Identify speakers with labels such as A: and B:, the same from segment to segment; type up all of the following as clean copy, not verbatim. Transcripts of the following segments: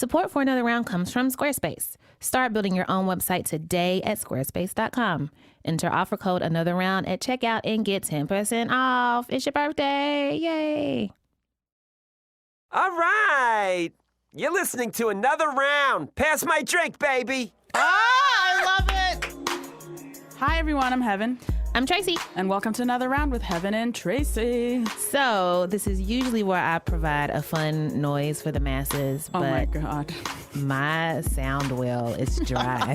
A: Support for Another Round comes from Squarespace. Start building your own website today at squarespace.com. Enter offer code Another Round at checkout and get 10% off. It's your birthday. Yay.
B: All right. You're listening to Another Round. Pass my drink, baby.
C: I love it. Hi, everyone. I'm Heben.
A: I'm Tracy.
C: And welcome to Another Round with Heben and Tracy.
A: So this is usually where I provide a fun noise for the masses.
C: Oh, my God.
A: My sound well is dry.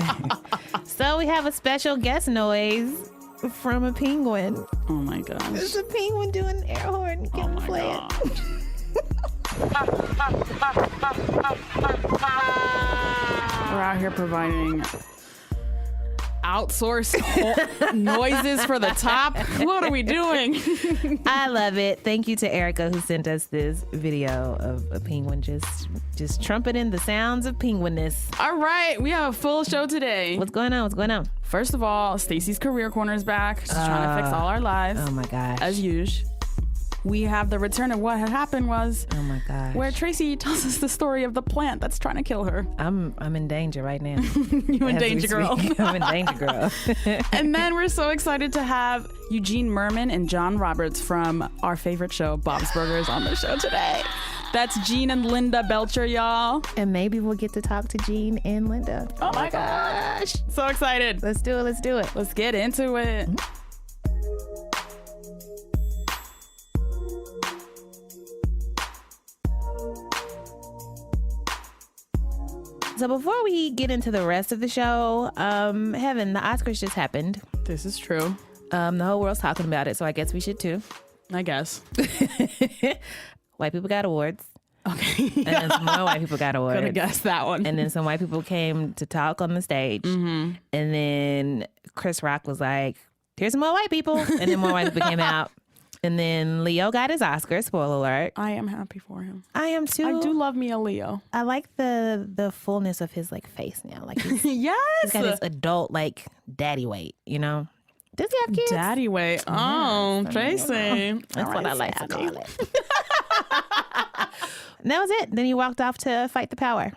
A: So we have a special guest noise from a penguin.
C: Oh, my gosh.
A: It's a penguin doing an air horn. Can we play it?
C: We're out here providing outsourced noises for the top. What are we doing?
A: I love it. Thank you to Erica who sent us this video of a penguin just trumpeting the sounds of penguinness.
C: All right, we have a full show today.
A: What's going on? What's going on?
C: First of all, Stacy's Career Corner is back. She's trying to fix all our lives.
A: Oh my gosh.
C: As usual. We have the return of what had happened was.
A: Oh my gosh.
C: Where Tracy tells us the story of the plant that's trying to kill her.
A: I'm in danger right now.
C: You in danger, girl.
A: I'm in danger, girl.
C: And then we're so excited to have Eugene Mirman and John Roberts from our favorite show, Bob's Burgers, on the show today. That's Gene and Linda Belcher, y'all.
A: And maybe we'll get to talk to Gene and Linda.
C: Oh my gosh. So excited.
A: Let's do it. Let's do it.
C: Let's get into it. Mm-hmm.
A: So before we get into the rest of the show, Heben, the Oscars just happened.
C: This is true.
A: The whole world's talking about it, so I guess we should too.
C: I guess.
A: White people got awards.
C: Okay.
A: And then some more white people got awards.
C: Could have guessed that one.
A: And then some white people came to talk on the stage. Mm-hmm. And then Chris Rock was like, here's some more white people. And then more white people came out. And then Leo got his Oscar, spoiler alert.
C: I am happy for him.
A: I am too.
C: I do love me a Leo.
A: I like the fullness of his like face now. Like he's,
C: yes.
A: He's got his adult like daddy weight, you know? Does he have kids?
C: Daddy weight. Oh, yes. Tracy.
A: That's what I like to call it. And that was it. Then he walked off to fight the power,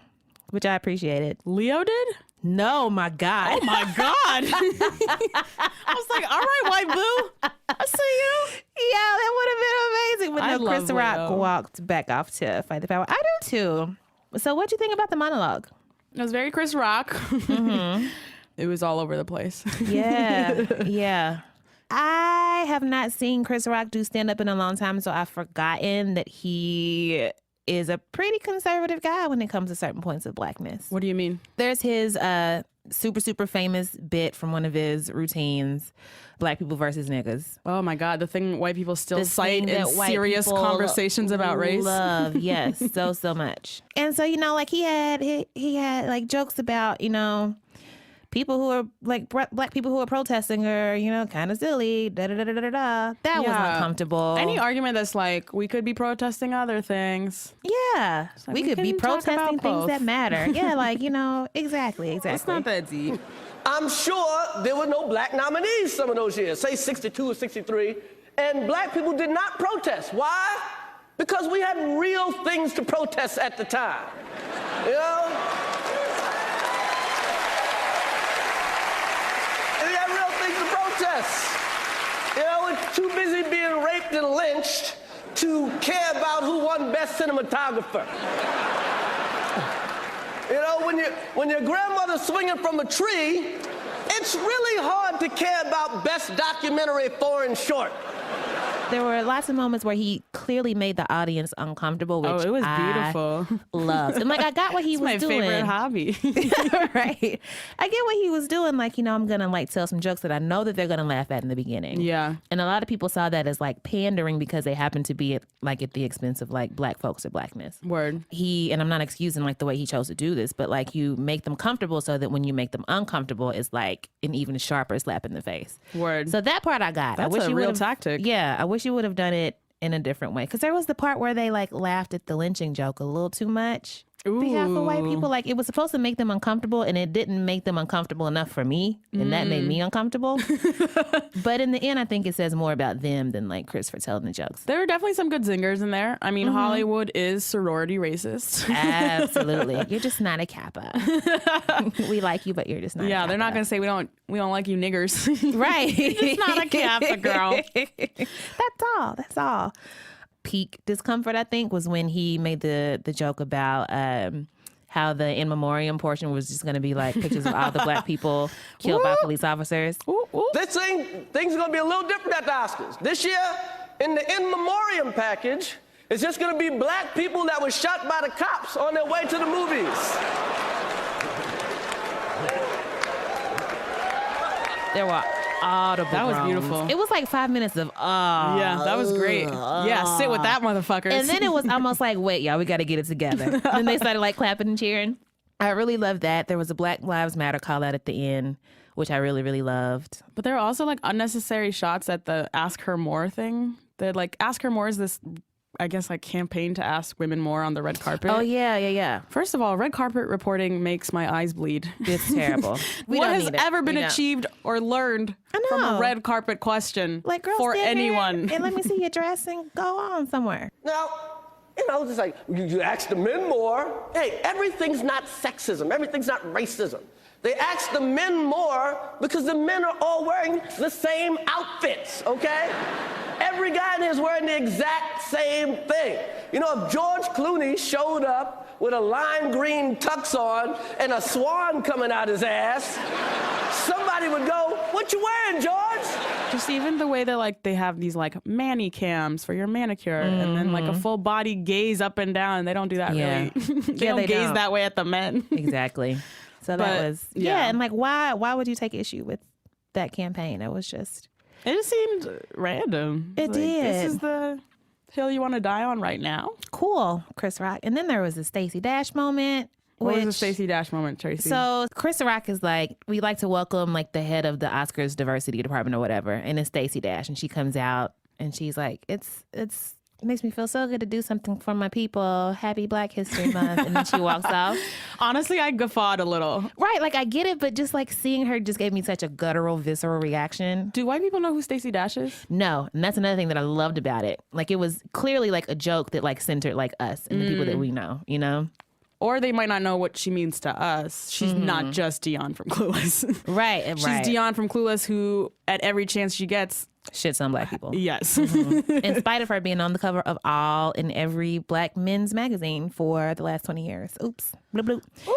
A: which I appreciated.
C: Leo did?
A: No, my God.
C: Oh, my God. I was like, all right, white boo. I see you.
A: Yeah, that would have been amazing. But no, Chris Rock walked back off to fight the power. I do, too. So what'd you think about the monologue?
C: It was very Chris Rock. Mm-hmm. It was all over the place.
A: Yeah, yeah. I have not seen Chris Rock do stand-up in a long time, so I've forgotten that he is a pretty conservative guy when it comes to certain points of blackness.
C: What do you mean?
A: There's his super famous bit from one of his routines, Black People versus Niggas.
C: Oh my God, the thing white people still cite in serious conversations about race.
A: Love, yes, so much. And so, you know, like he had like jokes about, you know, people who are like black people who are protesting are, you know, kind of silly. That was uncomfortable.
C: Any argument that's like we could be protesting other things.
A: Yeah, like we could be protesting things that matter. Yeah, like, you know, exactly.
C: It's not that deep.
D: I'm sure there were no black nominees some of those years, say 62 or 63, and black people did not protest. Why? Because we had real things to protest at the time. You know? You know, we're too busy being raped and lynched to care about who won best cinematographer. You know, when your grandmother's swinging from a tree, it's really hard to care about best documentary foreign short.
A: There were lots of moments where he clearly made the audience uncomfortable, which
C: it was beautiful.
A: I loved. And like, I got what he was doing.
C: My favorite hobby.
A: Right. I get what he was doing. Like, you know, I'm going to like tell some jokes that I know that they're going to laugh at in the beginning.
C: Yeah.
A: And a lot of people saw that as like pandering because they happen to be at the expense of like black folks or blackness.
C: Word.
A: And I'm not excusing like the way he chose to do this, but like you make them comfortable so that when you make them uncomfortable, it's like an even sharper slap in the face.
C: Word.
A: So that part I got.
C: That's a real tactic.
A: Yeah. I wish you would have done it in a different way. Because there was the part where they like laughed at the lynching joke a little too much. behalf of white
C: Ooh.
A: people. Like, it was supposed to make them uncomfortable, and it didn't make them uncomfortable enough for me, and that made me uncomfortable. But in the end, I think it says more about them than like Chris for telling the jokes.
C: There are definitely some good zingers in there. I mean, Hollywood is sorority racist.
A: Absolutely. You're just not a Kappa. We like you, but you're just not a
C: Yeah,
A: Kappa.
C: they're not going to say we don't like you niggers.
A: Right.
C: It's not a Kappa, girl.
A: That's all. Peak discomfort, I think, was when he made the joke about how the in memoriam portion was just going to be like pictures of all the black people killed by police officers.
D: Things are going to be a little different at the Oscars. This year, in the in memoriam package, it's just going to be black people that were shot by the cops on their way to the movies.
A: There were audible
C: That was
A: groans.
C: beautiful.
A: It was like 5 minutes of
C: Yeah, that was great. Yeah, sit with that motherfucker.
A: And then it was almost like, wait, y'all, we got to get it together. Then they started like clapping and cheering. I really loved that. There was a Black Lives Matter call out at the end, which I really, really loved.
C: But there were also like unnecessary shots at the Ask Her More thing. They're like, Ask Her More is this, I guess, like campaign to ask women more on the red carpet.
A: Oh, yeah.
C: First of all, red carpet reporting makes my eyes bleed.
A: It's terrible.
C: What has ever been
A: We don't.
C: achieved or learned from a
A: know.
C: red carpet question
A: Like, girl,
C: for
A: stand there
C: anyone?
A: and let me see your dress and go on somewhere.
D: Now, it's like you ask the men more. Hey, everything's not sexism. Everything's not racism. They ask the men more because the men are all wearing the same outfits, okay? Every guy in here is wearing the exact same thing. You know, if George Clooney showed up with a lime green tux on and a swan coming out his ass, somebody would go, "What you wearing, George?"
C: Just even the way that like they have these like mani cams for your manicure and then like a full body gaze up and down. They don't do that
A: Yeah.
C: really. they
A: Yeah,
C: don't
A: they
C: gaze
A: don't.
C: that way at the men.
A: Exactly. So
C: But,
A: that was,
C: yeah.
A: and like, why would you take issue with that campaign? It was just,
C: It just seemed random.
A: It
C: It's like,
A: did.
C: This is the hill you want to die on right now.
A: cool, Chris Rock. And then there was a Stacey Dash moment.
C: What was the
A: which-
C: Stacey Dash moment, Tracy?
A: So Chris Rock is like, we like to welcome like the head of the Oscars diversity department or whatever, and it's Stacey Dash, and she comes out and she's like, it makes me feel so good to do something for my people. Happy Black History Month. And then she walks off.
C: honestly, I guffawed a little.
A: Right, like I get it, but just like seeing her just gave me such a guttural, visceral reaction.
C: Do white people know who Stacey Dash is?
A: No, and that's another thing that I loved about it. Like it was clearly like a joke that like centered like us and the people that we know, you know?
C: Or they might not know what she means to us. She's not just Dion from Clueless.
A: Right,
C: She's Dion from Clueless who, at every chance she gets,
A: shits on black people.
C: yes.
A: In spite of her being on the cover of all and every black men's magazine for the last 20 years. Oops. Bloop, bloop.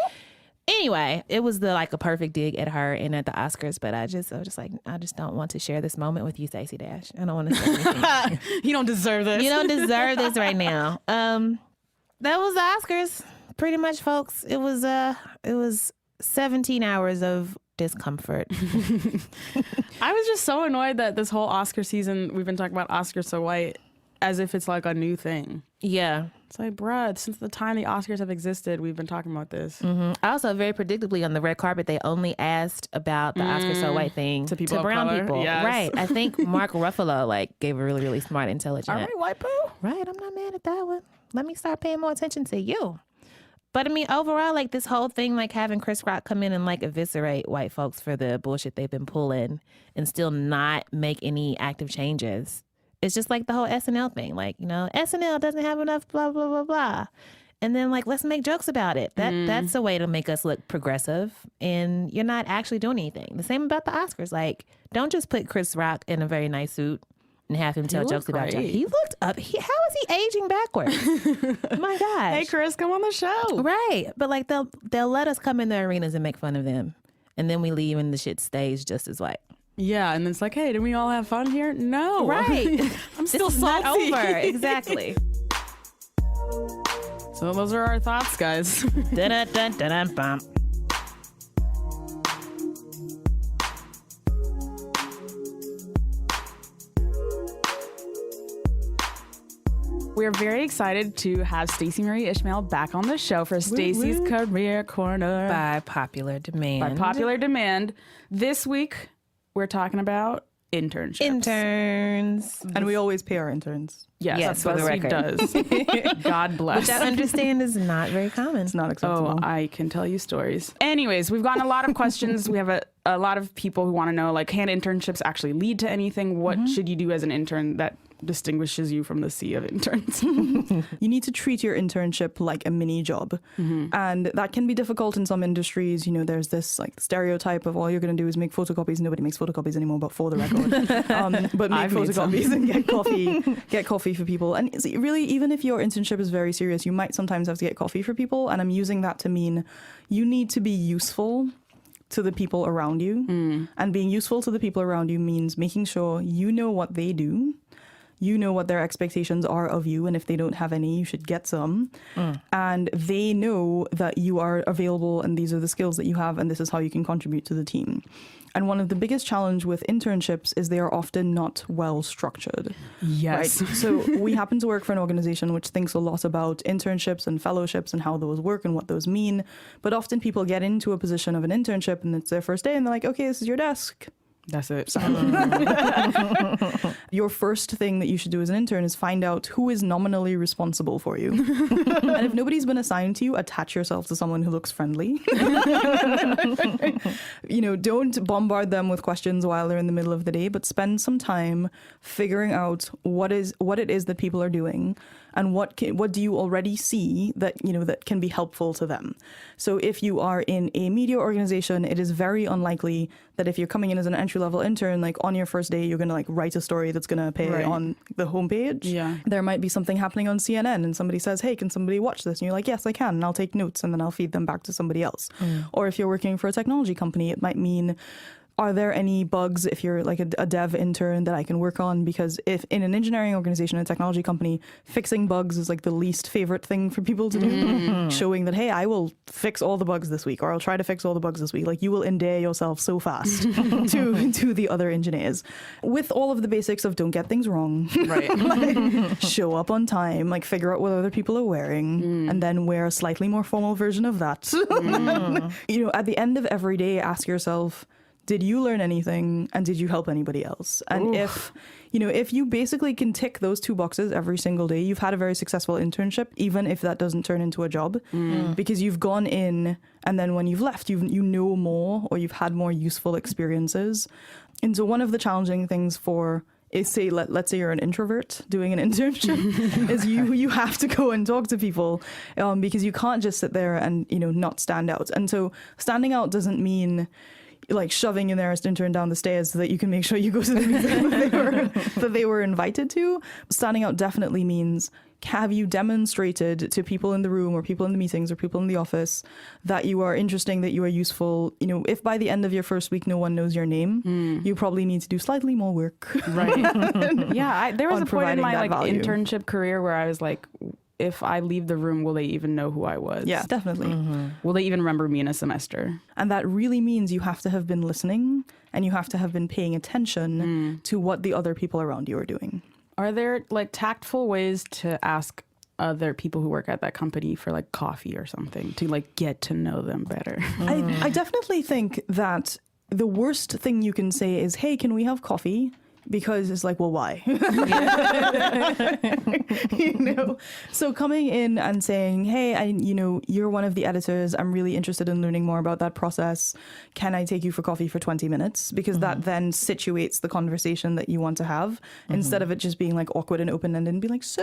A: Anyway, it was a perfect dig at her and at the Oscars, but I was just like, I just don't want to share this moment with you, Stacey Dash. I don't want to say anything.
C: You don't deserve this.
A: You don't deserve this right now. That was the Oscars, pretty much, folks. It was 17 hours of discomfort.
C: I was just so annoyed that this whole Oscar season, we've been talking about Oscars so white as if it's like a new thing.
A: Yeah.
C: It's like, bruh, since the time the Oscars have existed, we've been talking about this.
A: Also, very predictably on the red carpet, they only asked about the Oscar so white thing
C: To people of
A: brown
C: color,
A: people.
C: yes.
A: Right. I think Mark Ruffalo gave a really, really smart, intelligent.
C: All right, white boo.
A: Right. I'm not mad at that one. Let me start paying more attention to you. But I mean, overall, like this whole thing, like having Chris Rock come in and like eviscerate white folks for the bullshit they've been pulling and still not make any active changes. It's just like the whole SNL thing. Like, you know, SNL doesn't have enough blah, blah, blah, blah. And then like, let's make jokes about it. That's a way to make us look progressive. And you're not actually doing anything. The same about the Oscars. Like, don't just put Chris Rock in a very nice suit and have him tell
C: looked
A: jokes about
C: great.
A: jokes. He looked up. How is he aging backwards? My gosh.
C: Hey, Chris, come on the show.
A: Right. But like they'll let us come in their arenas and make fun of them. And then we leave and the shit stays just as white.
C: Yeah, and it's like, hey, did we all have fun here? No.
A: Right.
C: I'm still
A: This is not
C: salty.
A: over. Exactly.
C: So those are our thoughts, guys.
A: Dun-dun-dun-dun-bum.
C: We're very excited to have Stacey Marie Ishmael back on the show for Stacey's Career Corner.
A: By popular demand.
C: By popular demand. This week, we're talking about internships.
A: Interns.
E: And we always pay our interns.
C: Yes,
A: Yes, for the
C: BuzzFeed
A: record.
C: does. God bless.
A: Which I understand is not very common.
E: It's not acceptable.
C: Oh, I can tell you stories. Anyways, we've gotten a lot of questions. We have a lot of people who want to know, like, can internships actually lead to anything? What should you do as an intern that distinguishes you from the sea of interns?
E: You need to treat your internship like a mini job. And that can be difficult in some industries. You know, there's this like stereotype of all you're going to do is make photocopies. Nobody makes photocopies anymore, but for the record. But make
C: I've made
E: photocopies and get coffee for people. And really, even if your internship is very serious, you might sometimes have to get coffee for people. And I'm using that to mean you need to be useful to the people around you. And being useful to the people around you means making sure you know what they do. You know what their expectations are of you, and if they don't have any, you should get some. And they know that you are available, and these are the skills that you have, and this is how you can contribute to the team. And one of the biggest challenge with internships is they are often not well structured.
C: Yes.
E: Right? So we happen to work for an organization which thinks a lot about internships and fellowships and how those work and what those mean. But often people get into a position of an internship, and it's their first day, and they're like, okay, this is your desk.
C: That's it.
E: Your first thing that you should do as an intern is find out who is nominally responsible for you. And if nobody's been assigned to you, attach yourself to someone who looks friendly. You know, don't bombard them with questions while they're in the middle of the day, but spend some time figuring out what it is that people are doing and what do you already see that, you know, that can be helpful to them. So if you are in a media organization, it is very unlikely that if you're coming in as an entry-level intern, like on your first day, you're going to like write a story that's going to appear on the homepage.
C: Yeah.
E: There might be something happening on CNN and somebody says, hey, can somebody watch this? And you're like, yes, I can. And I'll take notes and then I'll feed them back to somebody else. Or if you're working for a technology company, it might mean, are there any bugs if you're like a dev intern that I can work on? Because if in an engineering organization, a technology company, fixing bugs is like the least favorite thing for people to do. Showing that, hey, I will fix all the bugs this week, or I'll try to fix all the bugs this week. Like you will endear yourself so fast to the other engineers. With all of the basics of don't get things wrong.
C: Right.
E: Like, show up on time, like figure out what other people are wearing, and then wear a slightly more formal version of that. You know, at the end of every day, ask yourself, did you learn anything and did you help anybody else? And if you basically can tick those two boxes every single day, you've had a very successful internship, even if that doesn't turn into a job, because you've gone in and then when you've left, you know more, or you've had more useful experiences. And so one of the challenging things is say, let's say you're an introvert doing an internship, is you have to go and talk to people because you can't just sit there and, you know, not stand out. And so standing out doesn't mean like shoving your nearest intern down the stairs so that you can make sure you go to the meeting that they were invited to. Standing out definitely means, have you demonstrated to people in the room or people in the meetings or people in the office that you are interesting, that you are useful? You know, if by the end of your first week no one knows your name, you probably need to do slightly more work.
C: Right. Yeah, there was a point in my like
E: value.
C: internship career where I was like, if I leave the room, will they even know who I was?
E: Yeah, definitely.
C: Will they even remember me in a semester?
E: And that really means you have to have been listening and you have to have been paying attention to what the other people around you are doing.
C: Are there like tactful ways to ask other people who work at that company for like coffee or something to like get to know them better?
E: I definitely think that the worst thing you can say is, hey, can we have coffee? Because it's like, well, why? You know? So coming in and saying, hey, you're one of the editors. I'm really interested in learning more about that process. Can I take you for coffee for 20 minutes? Because that then situates the conversation that you want to have instead of it just being like awkward and open-ended and be like, so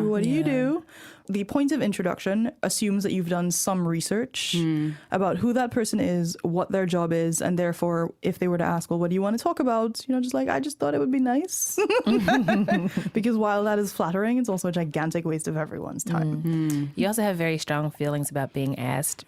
E: what do you do? The point of introduction assumes that you've done some research about who that person is, what their job is, and therefore, if they were to ask, well, what do you want to talk about? You know, just like, I just thought it would be nice. Because while that is flattering, it's also a gigantic waste of everyone's time.
A: You also have very strong feelings about being asked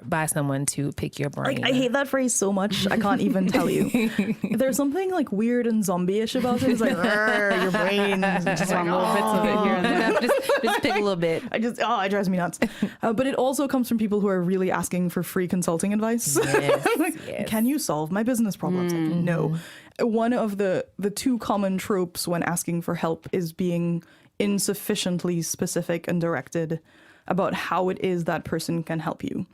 A: by someone to pick your brain.
E: Like, I hate that phrase so much, I can't even tell you. There's something like weird and zombie-ish about it. It's like, your brain. Just like,
C: little bits of it here and there.
A: just pick a little bit.
E: it drives me nuts. But it also comes from people who are really asking for free consulting advice.
A: Yes.
E: Can you solve my business problems? Like, no. One of the two common tropes when asking for help is being insufficiently specific and directed. about how it is that person can help you.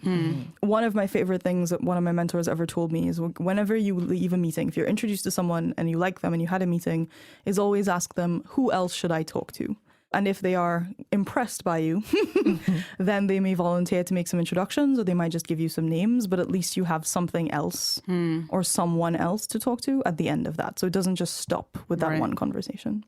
E: One of my favorite things that one of my mentors ever told me is whenever you leave a meeting, if you're introduced to someone and you like them and you had a meeting, is always ask them, who else should I talk to? And if they are impressed by you, then they may volunteer to make some introductions, or they might just give you some names, but at least you have something else or someone else to talk to at the end of that. So it doesn't just stop with that one conversation.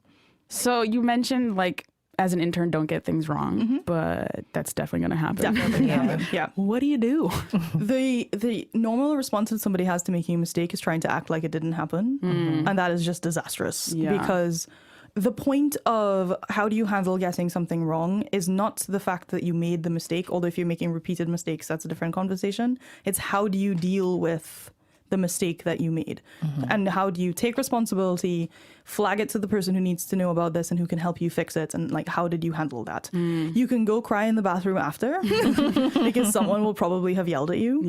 C: So you mentioned, like, as an intern, don't get things wrong, but that's definitely going to happen.
E: Definitely happen. Yeah.
C: What do you do?
E: The normal response that somebody has to making a mistake is trying to act like it didn't happen. And that is just disastrous because the point of how do you handle getting something wrong is not the fact that you made the mistake, although if you're making repeated mistakes, that's a different conversation. It's how do you deal with the mistake that you made and how do you take responsibility, flag it to the person who needs to know about this and who can help you fix it, and like how did you handle that? You can go cry in the bathroom after because someone will probably have yelled at you.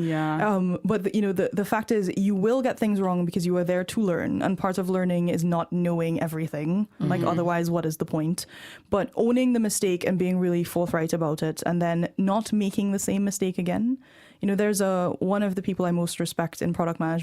E: But the fact is you will get things wrong because you are there to learn, and part of learning is not knowing everything. Like otherwise what is the point? But owning the mistake and being really forthright about it, and then not making the same mistake again. There's one of the people I most respect in product management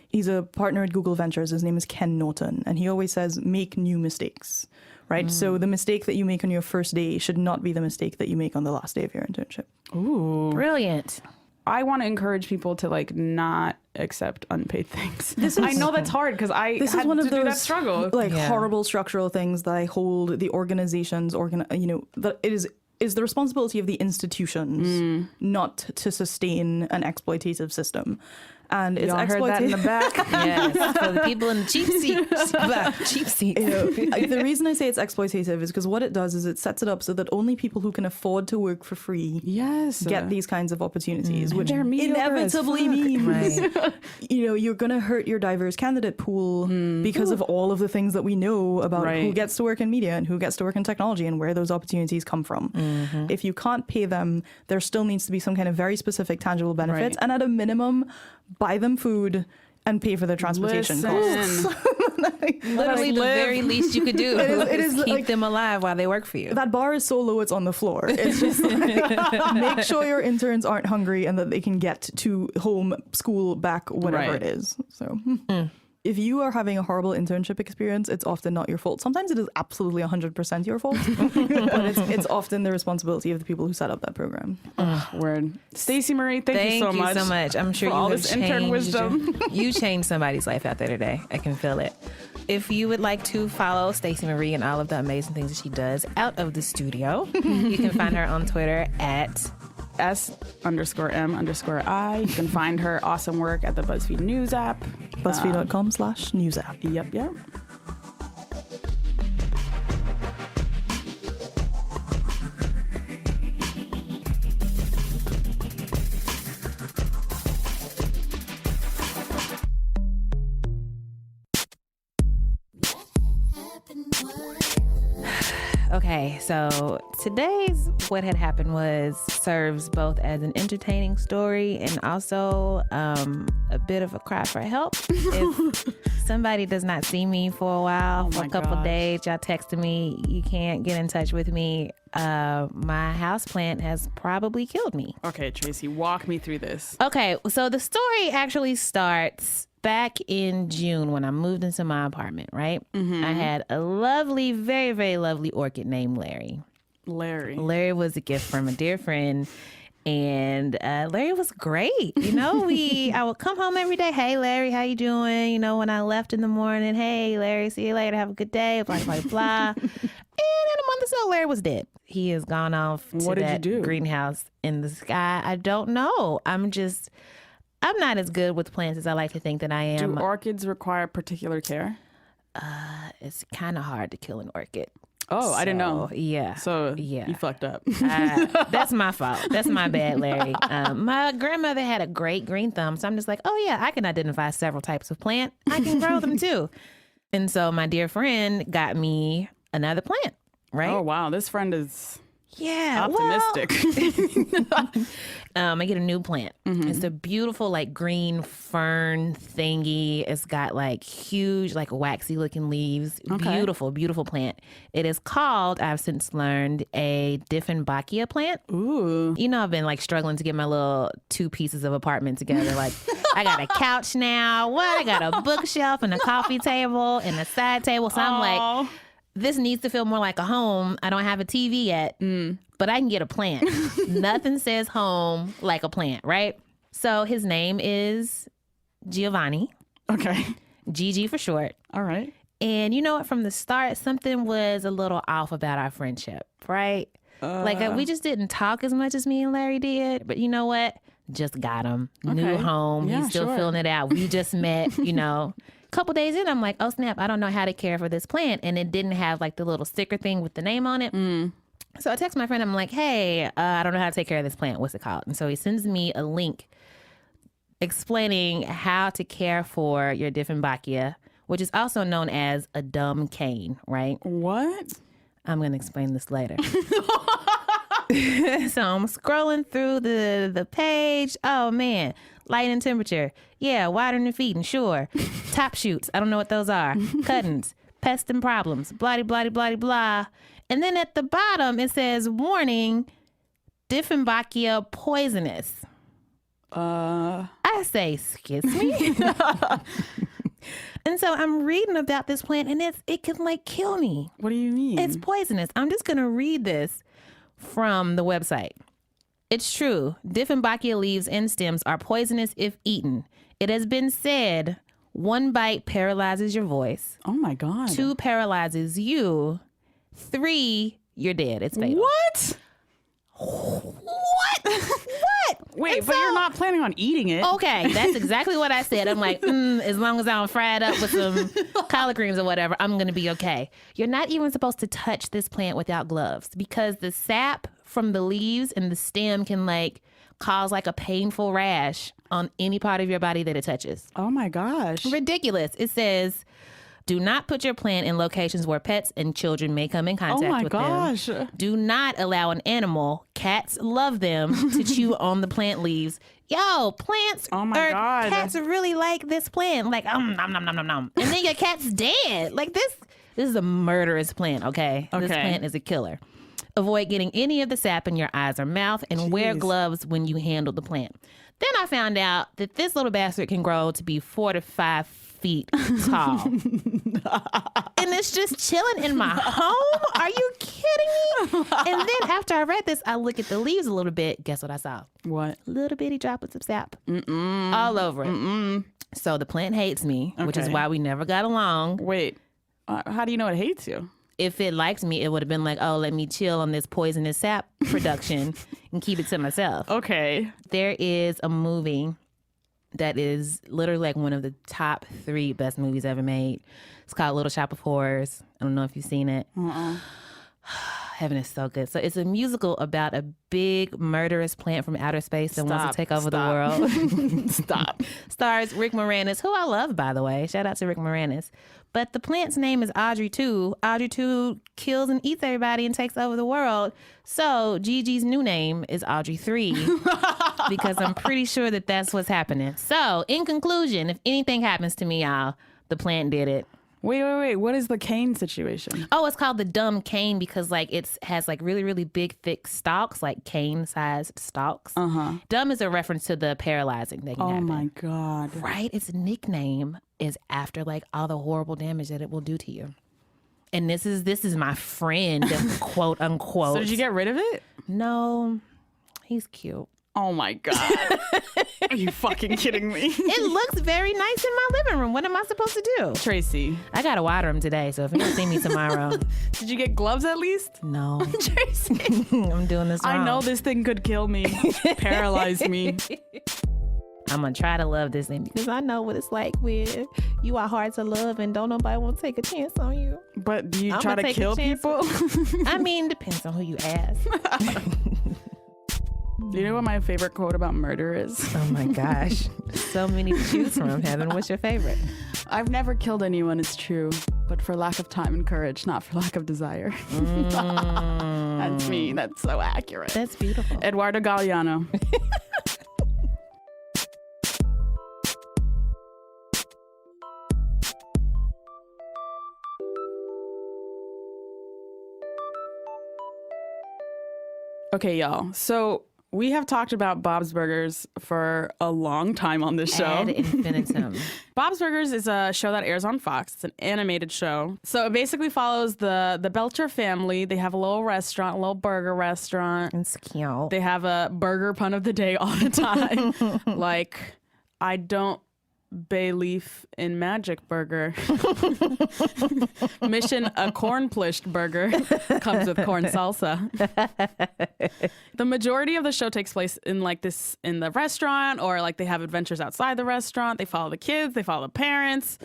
E: he's a partner at Google Ventures. His name is Ken Norton, and he always says, make new mistakes, right? So the mistake that you make on your first day should not be the mistake that you make on the last day of your internship.
C: Ooh.
A: Brilliant.
C: I want to encourage people to like not accept unpaid things. I know that's hard because I had to do that struggle.
E: Horrible structural things that I hold the organizations, that it is the responsibility of the institutions not to sustain an exploitative system. And it's
C: heard that in the back.
A: Yes, for the people in the cheap seats. Cheap seats.
E: The reason I say it's exploitative is because what it does is it sets it up so that only people who can afford to work for free get these kinds of opportunities, which inevitably means you're going to hurt your diverse candidate pool because of all of the things that we know about who gets to work in media and who gets to work in technology and where those opportunities come from. If you can't pay them, there still needs to be some kind of very specific tangible benefits, and at a minimum, buy them food and pay for their transportation costs.
A: Literally the very least you could do is keep them alive while they work for you.
E: That bar is so low it's on the floor. It's just make sure your interns aren't hungry and that they can get to home, school, back, whatever it is. So if you are having a horrible internship experience, it's often not your fault. Sometimes it is absolutely 100% your fault, but it's often the responsibility of the people who set up that program.
C: Word. Stacey Marie, thank you so much.
A: I'm sure
C: for all this intern wisdom.
A: You changed somebody's life out there today. I can feel it. If you would like to follow Stacey Marie and all of the amazing things that she does out of the studio, you can find her on Twitter at
C: S_M_I. You can find her awesome work at the BuzzFeed News app.
E: BuzzFeed.com/news app.
C: Yep.
A: Okay, so today's What Had Happened serves both as an entertaining story and also a bit of a cry for help. If somebody does not see me for a while, for a couple of days, y'all texting me, you can't get in touch with me, my houseplant has probably killed me.
C: Okay, Tracy, walk me through this.
A: Okay, so the story actually starts back in June when I moved into my apartment, right? I had a lovely, very, very lovely orchid named Larry. Larry was a gift from a dear friend. And Larry was great. I would come home every day. Hey, Larry, how you doing? When I left in the morning, hey, Larry, see you later. Have a good day. Blah, blah, blah. And in a month or so, Larry was dead. He has gone off to that greenhouse in the sky. I don't know. I'm not as good with plants as I like to think that I am.
C: Do orchids require particular care?
A: It's kind of hard to kill an orchid.
C: Oh, I didn't know.
A: Yeah.
C: So you fucked up.
A: That's my fault. That's my bad, Larry. My grandmother had a great green thumb, so I'm just like, oh yeah, I can identify several types of plant. I can grow them too. And so my dear friend got me another plant, right?
C: Oh wow, this friend is
A: Yeah,
C: Optimistic.
A: I get a new plant. It's a beautiful like green fern thingy. It's got like huge like waxy looking leaves.
C: Okay.
A: Beautiful, beautiful plant. It is called, I've since learned, a Dieffenbachia plant.
C: Ooh.
A: You know, I've been like struggling to get my little 2 pieces of apartment together. Like I got a couch now. I got a bookshelf and a coffee table and a side table. So I'm like, this needs to feel more like a home. I don't have a TV yet, but I can get a plant. Nothing says home like a plant, right? So his name is Giovanni.
C: Okay.
A: GG for short.
C: All right.
A: And you know what? From the start, something was a little off about our friendship, right? We just didn't talk as much as me and Larry did. But you know what? Just got him. New home.
C: Yeah,
A: He's still
C: sure.
A: filling it out. We just met, you know. Couple days in, I'm like, oh snap, I don't know how to care for this plant, and it didn't have like the little sticker thing with the name on it. So I text my friend, I'm like, hey, I don't know how to take care of this plant. What's it called? And so he sends me a link explaining how to care for your Dieffenbachia, which is also known as a dumb cane, right?
C: What?
A: I'm going to explain this later. So I'm scrolling through the page. Oh man, light and temperature. Yeah, watering and feeding, sure. Top shoots. I don't know what those are. Cuttings, pests and problems, blah, blah, blah, blah. And then at the bottom it says, warning, Dieffenbachia poisonous. I say, excuse me? And so I'm reading about this plant and it can like kill me.
C: What do you mean?
A: It's poisonous. I'm just going to read this from the website. It's true. Dieffenbachia leaves and stems are poisonous if eaten. It has been said 1 bite paralyzes your voice.
C: Oh my God.
A: 2 paralyzes you. 3, you're dead. It's fatal.
C: What?
A: What?
C: Wait,
A: And
C: but
A: so-
C: you're not planning on eating it.
A: Okay, that's exactly what I said. I'm like, as long as I don't fry it up with some collard greens or whatever, I'm going to be okay. You're not even supposed to touch this plant without gloves because the sap from the leaves and the stem can like cause like a painful rash on any part of your body that it touches.
C: Oh my gosh.
A: Ridiculous. It says, do not put your plant in locations where pets and children may come in contact
C: Oh my
A: with
C: gosh.
A: them. Do not allow an animal, cats love them, to chew on the plant leaves. Yo, plants
C: Oh my
A: or
C: God.
A: cats really like this plant. Like, nom, nom, nom, nom, nom. And then your cat's dead. Like this is a murderous plant, okay? This
C: Okay.
A: plant is a killer. Avoid getting any of the sap in your eyes or mouth and wear
C: Jeez.
A: gloves when you handle the plant. Then I found out that this little bastard can grow to be 4 to 5 feet tall. And it's just chilling in my home? Are you kidding me? And then after I read this, I look at the leaves a little bit. Guess what I saw?
C: What?
A: Little bitty droplets of sap all over it. So the plant hates me, which is
C: Okay.
A: why we never got along.
C: Wait. How do you know it hates you?
A: If it liked me, it would have been like, oh, let me chill on this poisonous sap production and keep it to myself.
C: Okay.
A: There is a movie that is literally like one of the top 3 best movies ever made. It's called Little Shop of Horrors. I don't know if you've seen it. Heaven is so good. So it's a musical about a big murderous plant from outer space that wants to take over the world.
C: Stop.
A: Stars Rick Moranis, who I love, by the way. Shout out to Rick Moranis. But the plant's name is Audrey 2. Audrey 2 kills and eats everybody and takes over the world. So Gigi's new name is Audrey 3 because I'm pretty sure that that's what's happening. So in conclusion, if anything happens to me, y'all, the plant did it.
C: Wait. What is the cane situation?
A: Oh, it's called the dumb cane because like it has like really, really big, thick stalks, like cane-sized stalks. Dumb is a reference to the paralyzing that can
C: Oh
A: happen.
C: my God.
A: Right? Its nickname is after like all the horrible damage that it will do to you. And this is my friend, quote unquote.
C: So did you get rid of it?
A: No, he's cute.
C: Oh my God. Are you fucking kidding me?
A: It looks very nice in my living room. What am I supposed to do?
C: Tracy.
A: I gotta water him today, so if you don't see me tomorrow,
C: Did you get gloves at least?
A: no.
C: Tracy.
A: I'm doing this wrong.
C: I know this thing could kill me, paralyze me.
A: I'm gonna try to love this thing because I know what it's like when you are hard to love and don't nobody want to take a chance on you.
C: But do you
A: I'ma
C: try to
A: take a
C: kill
A: chance.
C: people?
A: I mean, depends on who you ask.
C: Do you know what my favorite quote about murder is?
A: Oh my gosh. So many to choose from, Heaven. What's your favorite?
C: I've never killed anyone, it's true, but for lack of time and courage, not for lack of desire. That's me. That's so accurate.
A: That's beautiful.
C: Eduardo Galeano. Okay, y'all. So we have talked about Bob's Burgers for a long time on this show.
A: Ad infinitum.
C: Bob's Burgers is a show that airs on Fox. It's an animated show. So it basically follows the Belcher family. They have a little restaurant, a little burger restaurant.
A: It's cute.
C: They have a burger pun of the day all the time. Like, I don't bay leaf in magic burger. Mission a corn plished burger comes with corn salsa. The majority of the show takes place in the restaurant, or like they have adventures outside the restaurant. They follow the kids, they follow the parents.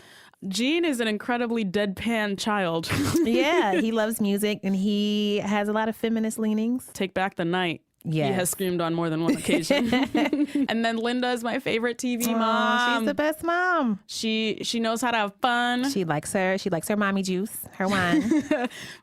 C: Gene is an incredibly deadpan child.
A: Yeah, he loves music and he has a lot of feminist leanings.
C: Take back the night.
A: Yes.
C: He has screamed on more than one occasion. And then Linda is my favorite TV
A: Aw,
C: mom.
A: she's the best mom.
C: She knows how to have fun.
A: She likes her mommy juice, her wine.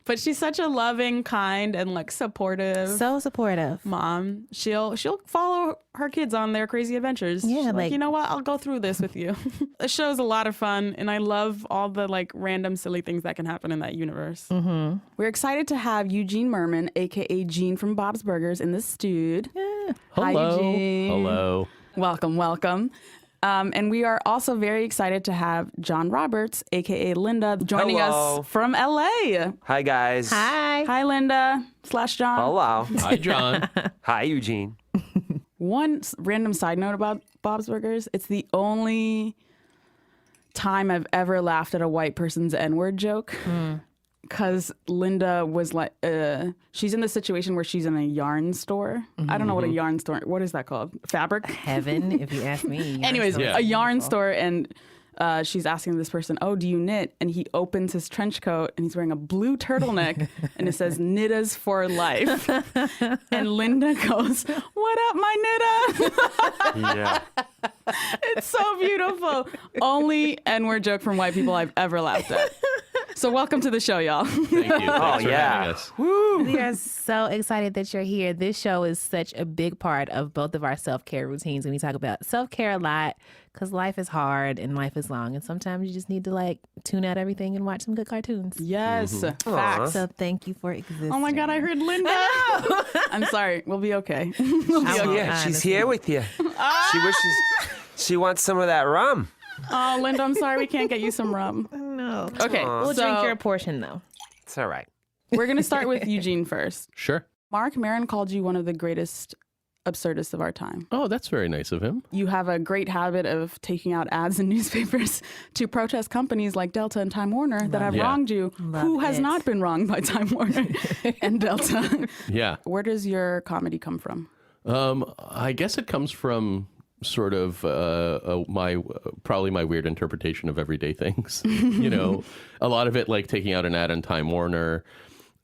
C: But she's such a loving, kind, and like supportive
A: So supportive.
C: mom. She'll follow her kids on their crazy adventures.
A: Yeah,
C: She's
A: like-
C: you know what? I'll go through this with you. The show's a lot of fun, and I love all the like random silly things that can happen in that universe. Mm-hmm. We're excited to have Eugene Mirman, aka Gene from Bob's Burgers, in the studio. Hi,
F: Hello.
C: Eugene.
F: Hello.
C: Welcome. And we are also very excited to have John Roberts, aka Linda, joining
B: Hello.
C: us from LA.
B: Hi, guys.
A: Hi.
C: Hi, Linda / John.
B: Hello.
F: Hi, John.
B: Hi, Eugene.
C: One random side note about Bob's Burgers: it's the only time I've ever laughed at a white person's N-word joke. Because Linda was like, she's in the situation where she's in a yarn store. I don't know what a yarn store, what is that called? Fabric?
A: Heaven, if you ask me.
C: Anyways,
F: Yeah.
C: a yarn store, and she's asking this person, "Oh, do you knit?" And he opens his trench coat, and he's wearing a blue turtleneck, and it says "Knittas for life." And Linda goes, "What up, my Knitta?"
B: Yeah.
C: It's so beautiful. Only N-word joke from white people I've ever laughed at. So welcome to the show, y'all.
F: Thank you. Thanks for
B: yeah.
F: having us.
A: We are so excited that you're here. This show is such a big part of both of our self-care routines. And we talk about self-care a lot because life is hard and life is long. And sometimes you just need to like tune out everything and watch some good cartoons.
C: Yes, facts.
A: So thank you for existing.
C: Oh my God, I heard Linda. I'm sorry. We'll be okay.
B: Yeah, she's here with you. She wants some of that rum.
C: Oh, Linda, I'm sorry we can't get you some rum.
A: No.
C: Okay,
A: We'll
C: so
A: drink your portion though.
B: It's all right.
C: we're going to start with Eugene first.
F: Sure.
C: Mark Maron called you one of the greatest absurdists of our time.
F: Oh, that's very nice of him.
C: You have a great habit of taking out ads in newspapers to protest companies like Delta and Time Warner that have
F: it.
C: wronged you. Who has
A: it.
C: not been wronged by Time Warner and Delta?
F: Yeah.
C: Where does your comedy come from?
F: I guess it comes from sort of probably my weird interpretation of everyday things. You know, a lot of it like taking out an ad on Time Warner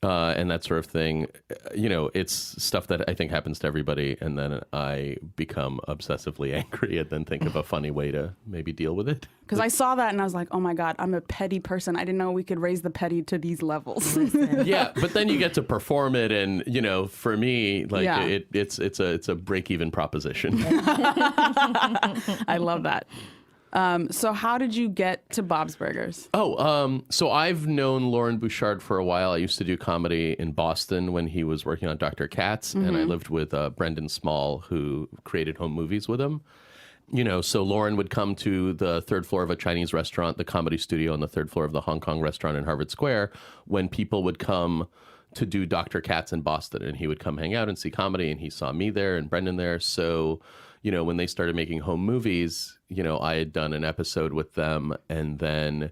F: and that sort of thing. You know, it's stuff that I think happens to everybody, and then I become obsessively angry and then think of a funny way to maybe deal with it.
C: Because I saw that and I was like, oh my God, I'm a petty person. I didn't know we could raise the petty to these levels.
F: Yeah, but then you get to perform it, and you know, for me, like
C: Yeah.
F: it's a break-even proposition.
C: I love that. So how did you get to Bob's Burgers?
F: So I've known Lauren Bouchard for a while. I used to do comedy in Boston when he was working on Dr. Katz, and I lived with Brendan Small, who created home movies with him. You know, so Lauren would come to the third floor of a Chinese restaurant, the Comedy Studio on the third floor of the Hong Kong restaurant in Harvard Square, when people would come to do Dr. Katz in Boston, and he would come hang out and see comedy, and he saw me there and Brendan there. So, you know, when they started making home movies, you know, I had done an episode with them, and then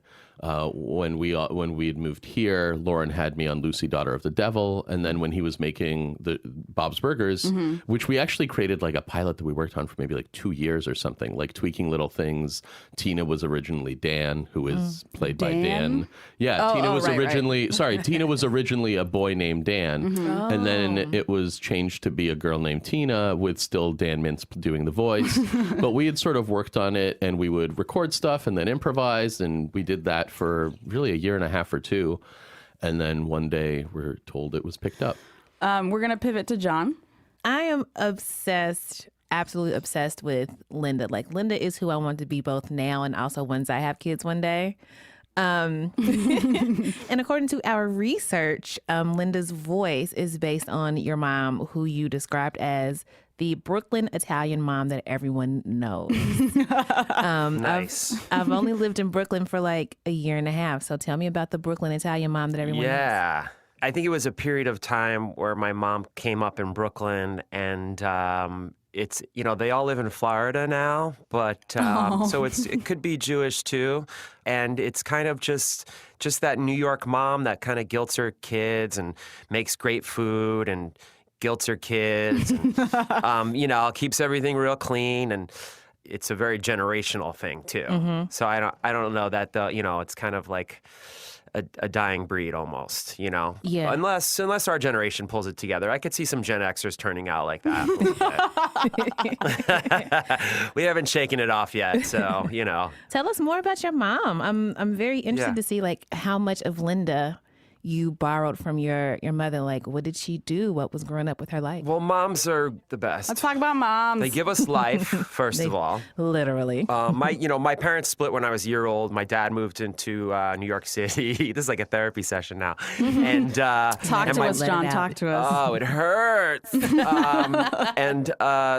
F: when we had moved here, Lauren had me on Lucy, Daughter of the Devil, and then when he was making the Bob's Burgers, which we actually created like a pilot that we worked on for maybe like 2 years or something, like tweaking little things. Tina was originally Dan, who is played by Dan. Yeah, Tina was originally Tina was originally a boy named Dan, and then it was changed to be a girl named Tina with still Dan Mintz doing the voice. But we had sort of worked on it, and we would record stuff and then improvise, and we did that for really a year and a half or two, and then one day we're told it was picked up.
C: We're going to pivot to John.
A: I am obsessed, absolutely obsessed with Linda. Like, Linda is who I want to be both now and also once I have kids one day. And according to our research, Linda's voice is based on your mom, who you described as the Brooklyn Italian mom that everyone knows.
B: Nice.
A: I've only lived in Brooklyn for like a year and a half. So tell me about the Brooklyn Italian mom that everyone knows.
B: Yeah. I think it was a period of time where my mom came up in Brooklyn, and it's, they all live in Florida now, but so it could be Jewish too. And it's kind of just that New York mom that kind of guilts her kids and makes great food and guilts her kids and, keeps everything real clean. And it's a very generational thing too. Mm-hmm. So I don't know that it's kind of like a dying breed almost, Yeah. Unless our generation pulls it together. I could see some Gen Xers turning out like that. We haven't shaken it off yet, so,
A: Tell us more about your mom. I'm very interested to see like how much of Linda you borrowed from your mother. Like, what did she do? What was growing up with her like?
B: Well, moms are the best.
C: Let's talk about moms.
B: They give us life, first of all.
A: Literally.
B: My parents split when I was a year old. My dad moved into New York City. This is like a therapy session now. And
C: talk to us, John. Talk to us.
B: Oh, it hurts.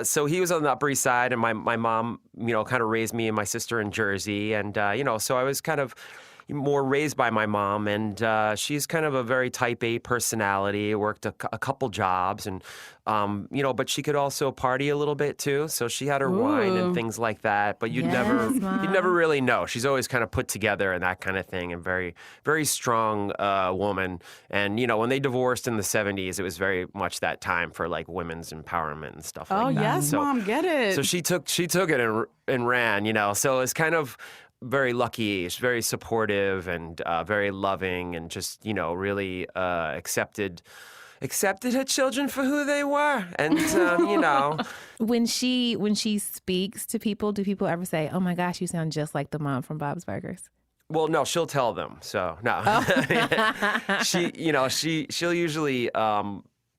B: So he was on the Upper East Side, and my mom, kind of raised me and my sister in Jersey. And, so I was kind of more raised by my mom, and she's kind of a very type A personality, worked a couple jobs, and but she could also party a little bit too, so she had her wine and things like that, but you'd never really know. She's always kind of put together and that kind of thing, and very, very strong woman. And when they divorced in the 70s, it was very much that time for like women's empowerment and stuff like that.
C: Oh yes, Mom, get it.
B: So she took it and ran, so it's kind of very lucky. She's very supportive and very loving, and just really accepted her children for who they were. And
A: when she speaks to people, do people ever say, "Oh my gosh, you sound just like the mom from Bob's Burgers"?
B: Well, no, she'll tell them. So no, she'll usually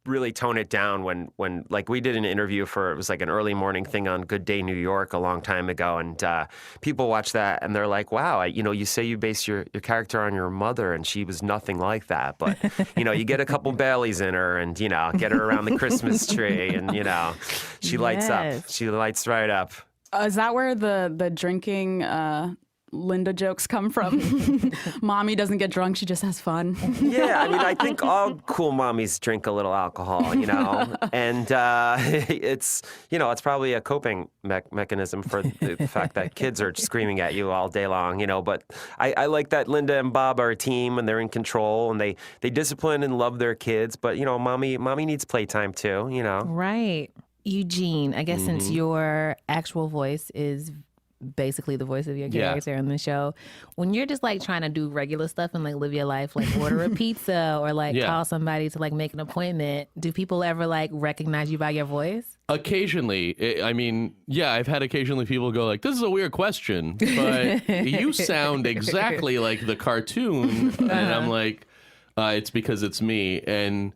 B: really tone it down when like we did an interview it was like an early morning thing on Good Day New York a long time ago, and people watch that and they're like, wow, you say you base your character on your mother, and she was nothing like that, but you get a couple Baileys in her, and get her around the Christmas tree, and she lights up. She lights right up.
C: Is that where the drinking Linda jokes come from? Mommy doesn't get drunk, she just has fun.
B: Yeah, I think all cool mommies drink a little alcohol, and it's probably a coping mechanism for the fact that kids are screaming at you all day long, but I like that Linda and Bob are a team, and they're in control, and they discipline and love their kids, but mommy needs playtime too,
A: Right. Eugene, I guess since your actual voice is basically the voice of your character in the show, when you're just like trying to do regular stuff and like live your life, like order a pizza or like call somebody to like make an appointment, do people ever like recognize you by your voice?
F: Occasionally. I've had occasionally people go like, this is a weird question, but you sound exactly like the cartoon. And I'm like, it's because it's me. And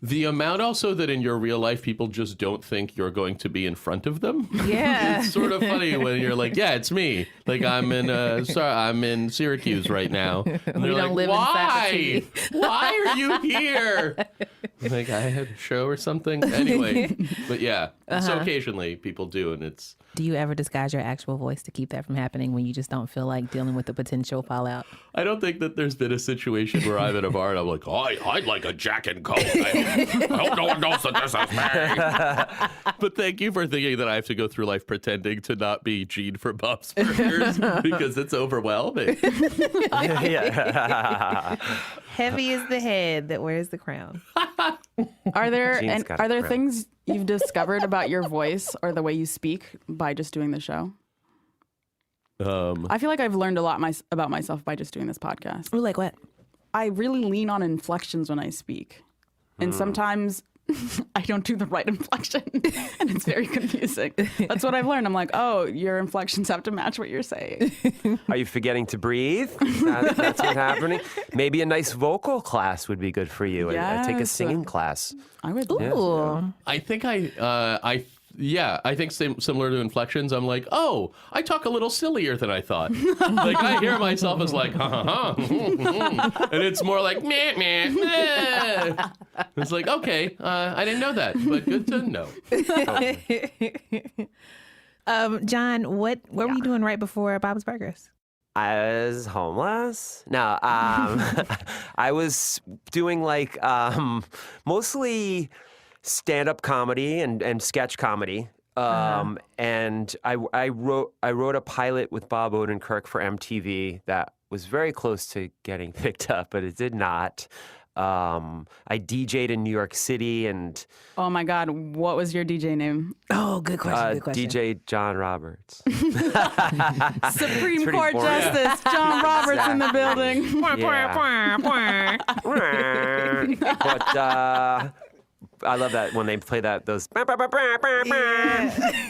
F: the amount also that in your real life people just don't think you're going to be in front of them.
A: Yeah.
F: It's sort of funny when you're like, yeah, it's me. Like I'm in Syracuse right now. And they're like, why? Why are you here? Like I had a show or something. Anyway, but yeah. So occasionally people do, and it's.
A: Do you ever disguise your actual voice to keep that from happening when you just don't feel like dealing with the potential fallout?
F: I don't think that there's been a situation where I'm at a bar and I'm like, I'd like a Jack and Coke. I hope no one knows that this is me. But thank you for thinking that I have to go through life pretending to not be Gene for Bob's Burgers, because it's overwhelming.
A: Heavy is the head that wears the crown.
C: Are there
B: crown.
C: things you've discovered about your voice or the way you speak by just doing the show? I feel like I've learned a lot about myself by just doing this podcast.
A: Like what?
C: I really lean on inflections when I speak. And sometimes I don't do the right inflection, and it's very confusing. That's what I've learned. I'm like, oh, your inflections have to match what you're saying.
B: Are you forgetting to breathe? That's what's happening. Maybe a nice vocal class would be good for you. And take a
C: Yes.
B: singing class.
C: I would.
A: Ooh.
F: I think I think similar to inflections. I'm like, oh, I talk a little sillier than I thought. Like I hear myself as like, ha ha ha, and it's more like meh meh meh. It's like, okay, I didn't know that, but good to know.
A: John, what were you doing right before Bob's Burgers?
B: I was homeless. No, I was doing like mostly stand-up comedy and sketch comedy. And I wrote a pilot with Bob Odenkirk for MTV that was very close to getting picked up, but it did not. I DJ'd in New York City and
C: Oh my God, what was your DJ name?
A: Oh, good question. Good question.
B: DJ John Roberts.
C: Supreme
B: pretty
C: Court
B: boring.
C: Justice John Roberts in the building.
B: But I love that when they play those.
A: That's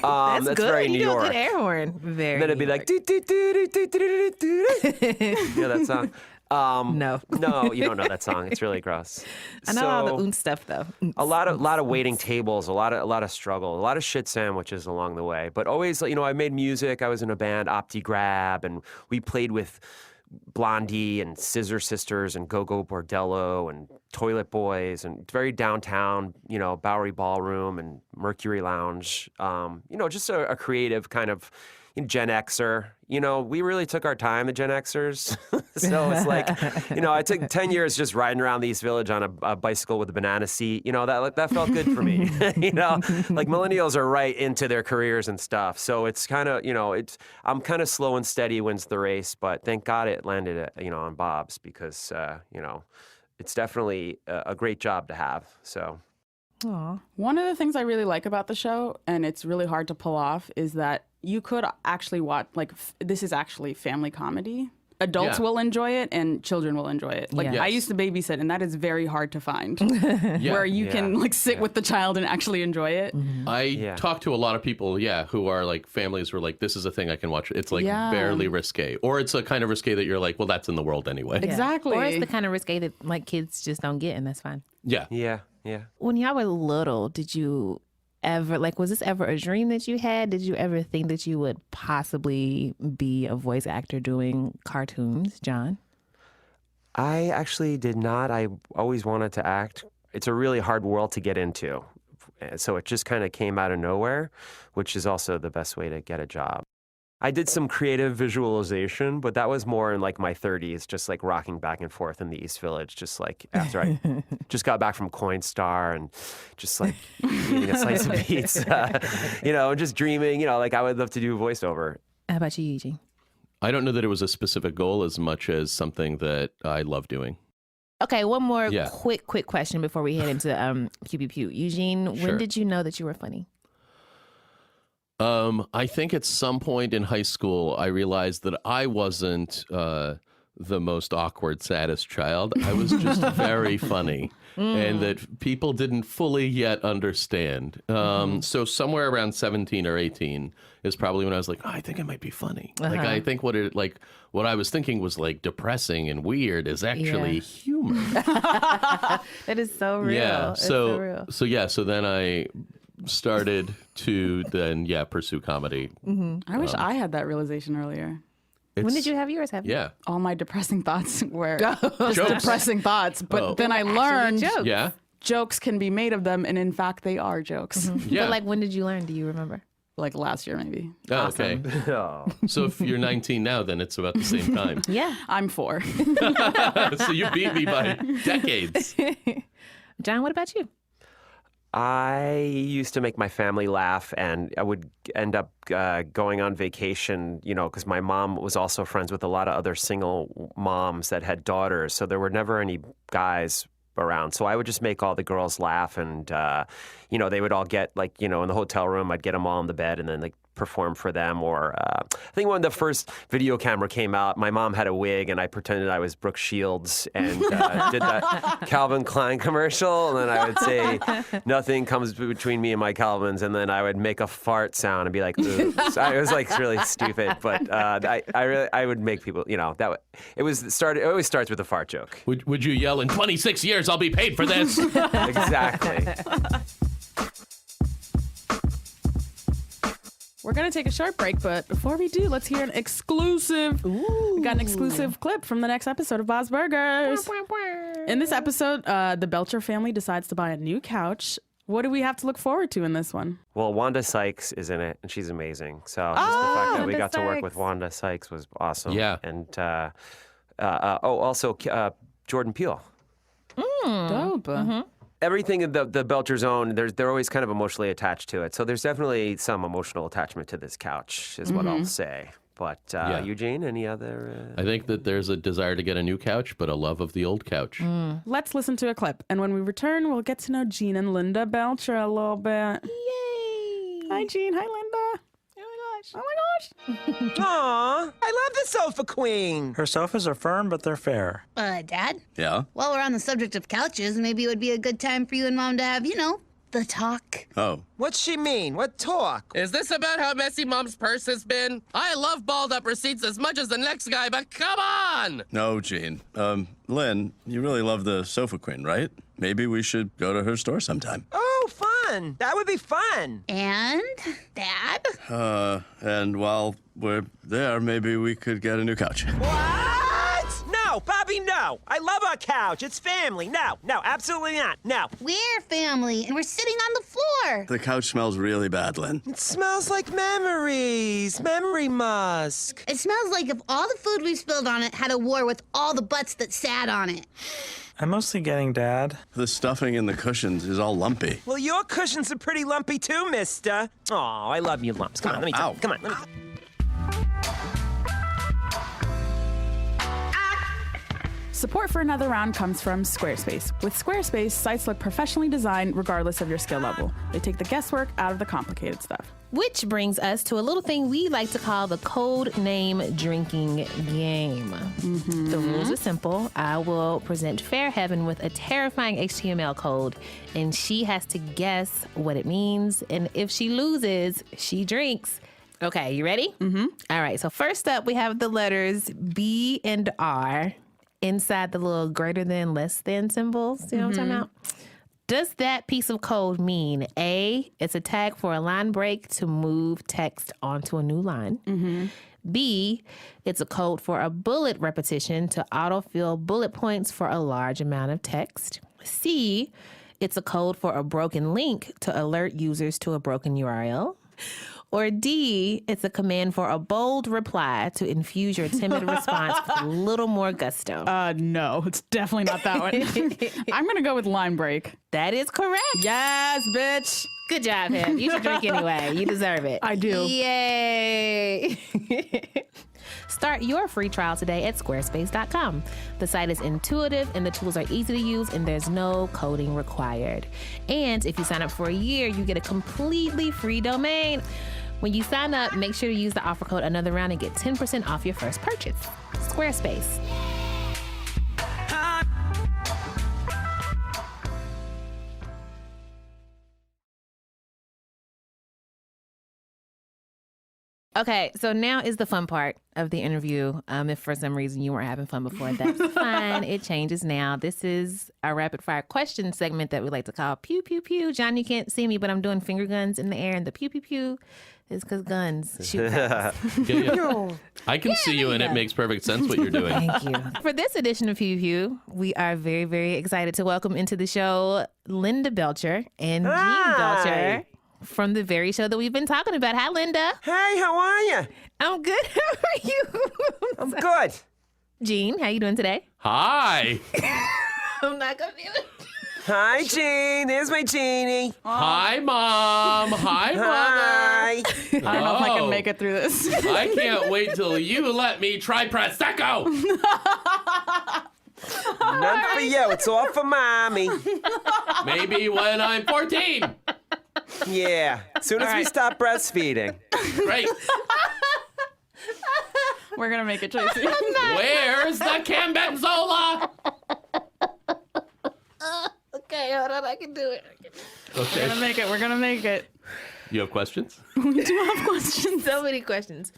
B: That's
A: good.
B: very
A: You
B: New
A: do a
B: York.
A: good air horn. Very.
B: Then it'd be
A: New
B: like,
A: York.
B: you know that song?
A: No.
B: No, you don't know that song. It's really gross.
A: I know all the oon stuff though.
B: A lot of waiting tables, a lot of struggle, a lot of shit sandwiches along the way. But always, I made music. I was in a band, Opti Grab, and we played with Blondie and Scissor Sisters and Go-Go Bordello and Toilet Boys and very downtown, Bowery Ballroom and Mercury Lounge. Just a creative kind of Gen Xer. We really took our time, the Gen Xers. So it's like, I took 10 years just riding around the East Village on a bicycle with a banana seat. That felt good for me. Like millennials are right into their careers and stuff. So it's kind of, I'm kind of slow and steady wins the race, but thank God it landed, on Bob's because, it's definitely a great job to have. So.
A: Aw.
C: One of the things I really like about the show, and it's really hard to pull off, is that you could actually watch, this is actually family comedy. Adults
F: Yeah.
C: will enjoy it and children will enjoy it.
A: Yes.
C: I used to babysit, and that is very hard to find,
F: Yeah.
C: where you can sit with the child and actually enjoy it.
F: I talk to a lot of people, who are like families who are like, this is a thing I can watch. It's like barely risque. Or it's a kind of risque that you're like, well, that's in the world anyway.
A: Yeah.
C: Exactly.
A: Or it's the kind of risque that kids just don't get, and that's fine.
F: Yeah.
B: Yeah.
A: When y'all were little, did you ever was this ever a dream that you had? Did you ever think that you would possibly be a voice actor doing cartoons, John?
B: I actually did not. I always wanted to act. It's a really hard world to get into. So it just kind of came out of nowhere, which is also the best way to get a job. I did some creative visualization, but that was more in like my 30s, just like rocking back and forth in the East Village, just like after I just got back from Coinstar and just like eating a slice of pizza, just dreaming, like I would love to do voiceover.
A: How about you, Eugene?
F: I don't know that it was a specific goal as much as something that I love doing.
A: Okay, one more
F: Yeah.
A: quick question before we head into Pew Pew Pew. Eugene,
F: Sure.
A: when did you know that you were funny?
F: I think at some point in high school, I realized that I wasn't the most awkward, saddest child. I was just very funny, and that people didn't fully yet understand. So somewhere around 17 or 18 is probably when I was like, oh, I think it might be funny. Like I think what I was thinking was like depressing and weird is actually humor.
A: That is so real.
F: Yeah.
A: It's so real.
F: So then I started to pursue comedy.
C: I wish I had that realization earlier.
A: When did you have yours happen?
F: Yeah.
C: All my depressing thoughts were
F: Jokes.
C: depressing thoughts, but
F: Oh.
C: then I learned
A: jokes.
F: Yeah.
C: jokes can be made of them, and in fact, they are jokes.
F: Yeah.
A: But when did you learn? Do you remember?
C: Like last year, maybe.
F: Oh, okay. So if you're 19 now, then it's about the same time.
A: Yeah.
C: I'm 4.
F: So you beat me by decades.
A: John, what about you?
B: I used to make my family laugh, and I would end up going on vacation, because my mom was also friends with a lot of other single moms that had daughters. So there were never any guys around. So I would just make all the girls laugh and, they would all get like, in the hotel room, I'd get them all in the bed and then like perform for them. Or I think when the first video camera came out, my mom had a wig and I pretended I was Brooke Shields and did that Calvin Klein commercial. And then I would say, nothing comes between me and my Calvins. And then I would make a fart sound and be like, oops. It was like really stupid. But I would make people, it always starts with a fart joke.
F: Would you yell, in 26 years, I'll be paid for this?
B: Exactly.
C: We're going to take a short break, but before we do, let's hear an exclusive. We got an exclusive clip from the next episode of Bob's Burgers. In this episode, the Belcher family decides to buy a new couch. What do we have to look forward to in this one?
B: Well, Wanda Sykes is in it, and she's amazing. So just the fact that we
A: Wanda
B: got to work
A: Sykes.
B: with Wanda Sykes was awesome.
F: Yeah.
B: And also Jordan Peele.
C: Dope.
B: Everything in the Belchers own, they're always kind of emotionally attached to it. So there's definitely some emotional attachment to this couch, is what I'll say. But Eugene, any other?
F: I think that there's a desire to get a new couch, but a love of the old couch.
C: Let's listen to a clip. And when we return, we'll get to know Gene and Linda Belcher a little bit.
A: Yay!
C: Hi, Gene. Hi, Linda. Oh, my gosh.
G: Aw, I love the sofa queen. Her sofas are firm, but they're fair.
H: Dad?
I: Yeah?
H: While we're on the subject of couches, maybe it would be a good time for you and Mom to have, the talk.
I: Oh.
G: What's she mean? What talk?
J: Is this about how messy Mom's purse has been? I love balled up receipts as much as the next guy, but come on!
I: No, Gene. Lynn, you really love the sofa queen, right? Maybe we should go to her store sometime.
G: Oh, fun. That would be fun.
H: And, Dad?
I: And while we're there, maybe we could get a new couch.
G: What? No, Bobby, no. I love our couch. It's family. No, absolutely not. No.
H: We're family, and we're sitting on the floor.
I: The couch smells really bad, Lynn.
G: It smells like memories. Memory musk.
H: It smells like if all the food we spilled on it had a war with all the butts that sat on it.
K: I'm mostly getting Dad.
I: The stuffing in the cushions is all lumpy.
G: Well, your cushions are pretty lumpy too, mister. Oh, I love you lumps. Come on, let me tell you. Come on, let me.
C: Support for another round comes from Squarespace. With Squarespace, sites look professionally designed regardless of your skill level. They take the guesswork out of the complicated stuff.
A: Which brings us to a little thing we like to call the code name drinking game. The rules are simple. I will present Fair Heben with a terrifying HTML code, and she has to guess what it means. And if she loses, she drinks. Okay, you ready? All right, so first up, we have the letters B and R inside the little greater than, less than symbols. You know what I'm talking about? Does that piece of code mean A, it's a tag for a line break to move text onto a new line? B, it's a code for a bullet repetition to autofill bullet points for a large amount of text? C, it's a code for a broken link to alert users to a broken URL? Or D, it's a command for a bold reply to infuse your timid response with a little more gusto?
C: No, it's definitely not that one. I'm going to go with line break.
A: That is correct.
C: Yes, bitch.
A: Good job, Him. You should drink anyway. You deserve it.
C: I do.
A: Yay. Start your free trial today at squarespace.com. The site is intuitive and the tools are easy to use and there's no coding required. And if you sign up for a year, you get a completely free domain. When you sign up, make sure to use the offer code Another Round and get 10% off your first purchase. Squarespace. Okay, so now is the fun part of the interview. If for some reason you weren't having fun before, that's fine. It changes now. This is our rapid fire question segment that we like to call Pew Pew Pew. John, you can't see me, but I'm doing finger guns in the air, and the Pew Pew Pew is because guns shoot things.
F: Yeah. I can see you, and it makes perfect sense what you're doing.
A: Thank you. For this edition of Pew Pew, we are very, very excited to welcome into the show Linda Belcher and Gene Belcher from the very show that we've been talking about. Hi, Linda.
G: Hey, how are you?
A: I'm good. How are you?
G: I'm good.
A: Gene, how you doing today?
F: Hi.
A: I'm not going to be able to.
G: Hi, Gene. There's my Jeannie.
F: Hi, Mom. Hi, Mother.
G: Hi.
C: I don't know if I can make it through this.
F: I can't wait till you let me try Prosecco.
G: None for you. It's all for Mommy.
F: Maybe when I'm 14.
B: Yeah. As soon as we stop breastfeeding.
F: Right.
C: We're gonna make it, Tracy.
F: Where's the Cambenzola?
A: Okay, hold on. I can do it.
C: We're
F: Okay.
C: gonna make it. We're gonna make it.
F: You have questions?
C: We do have questions.
A: So many questions.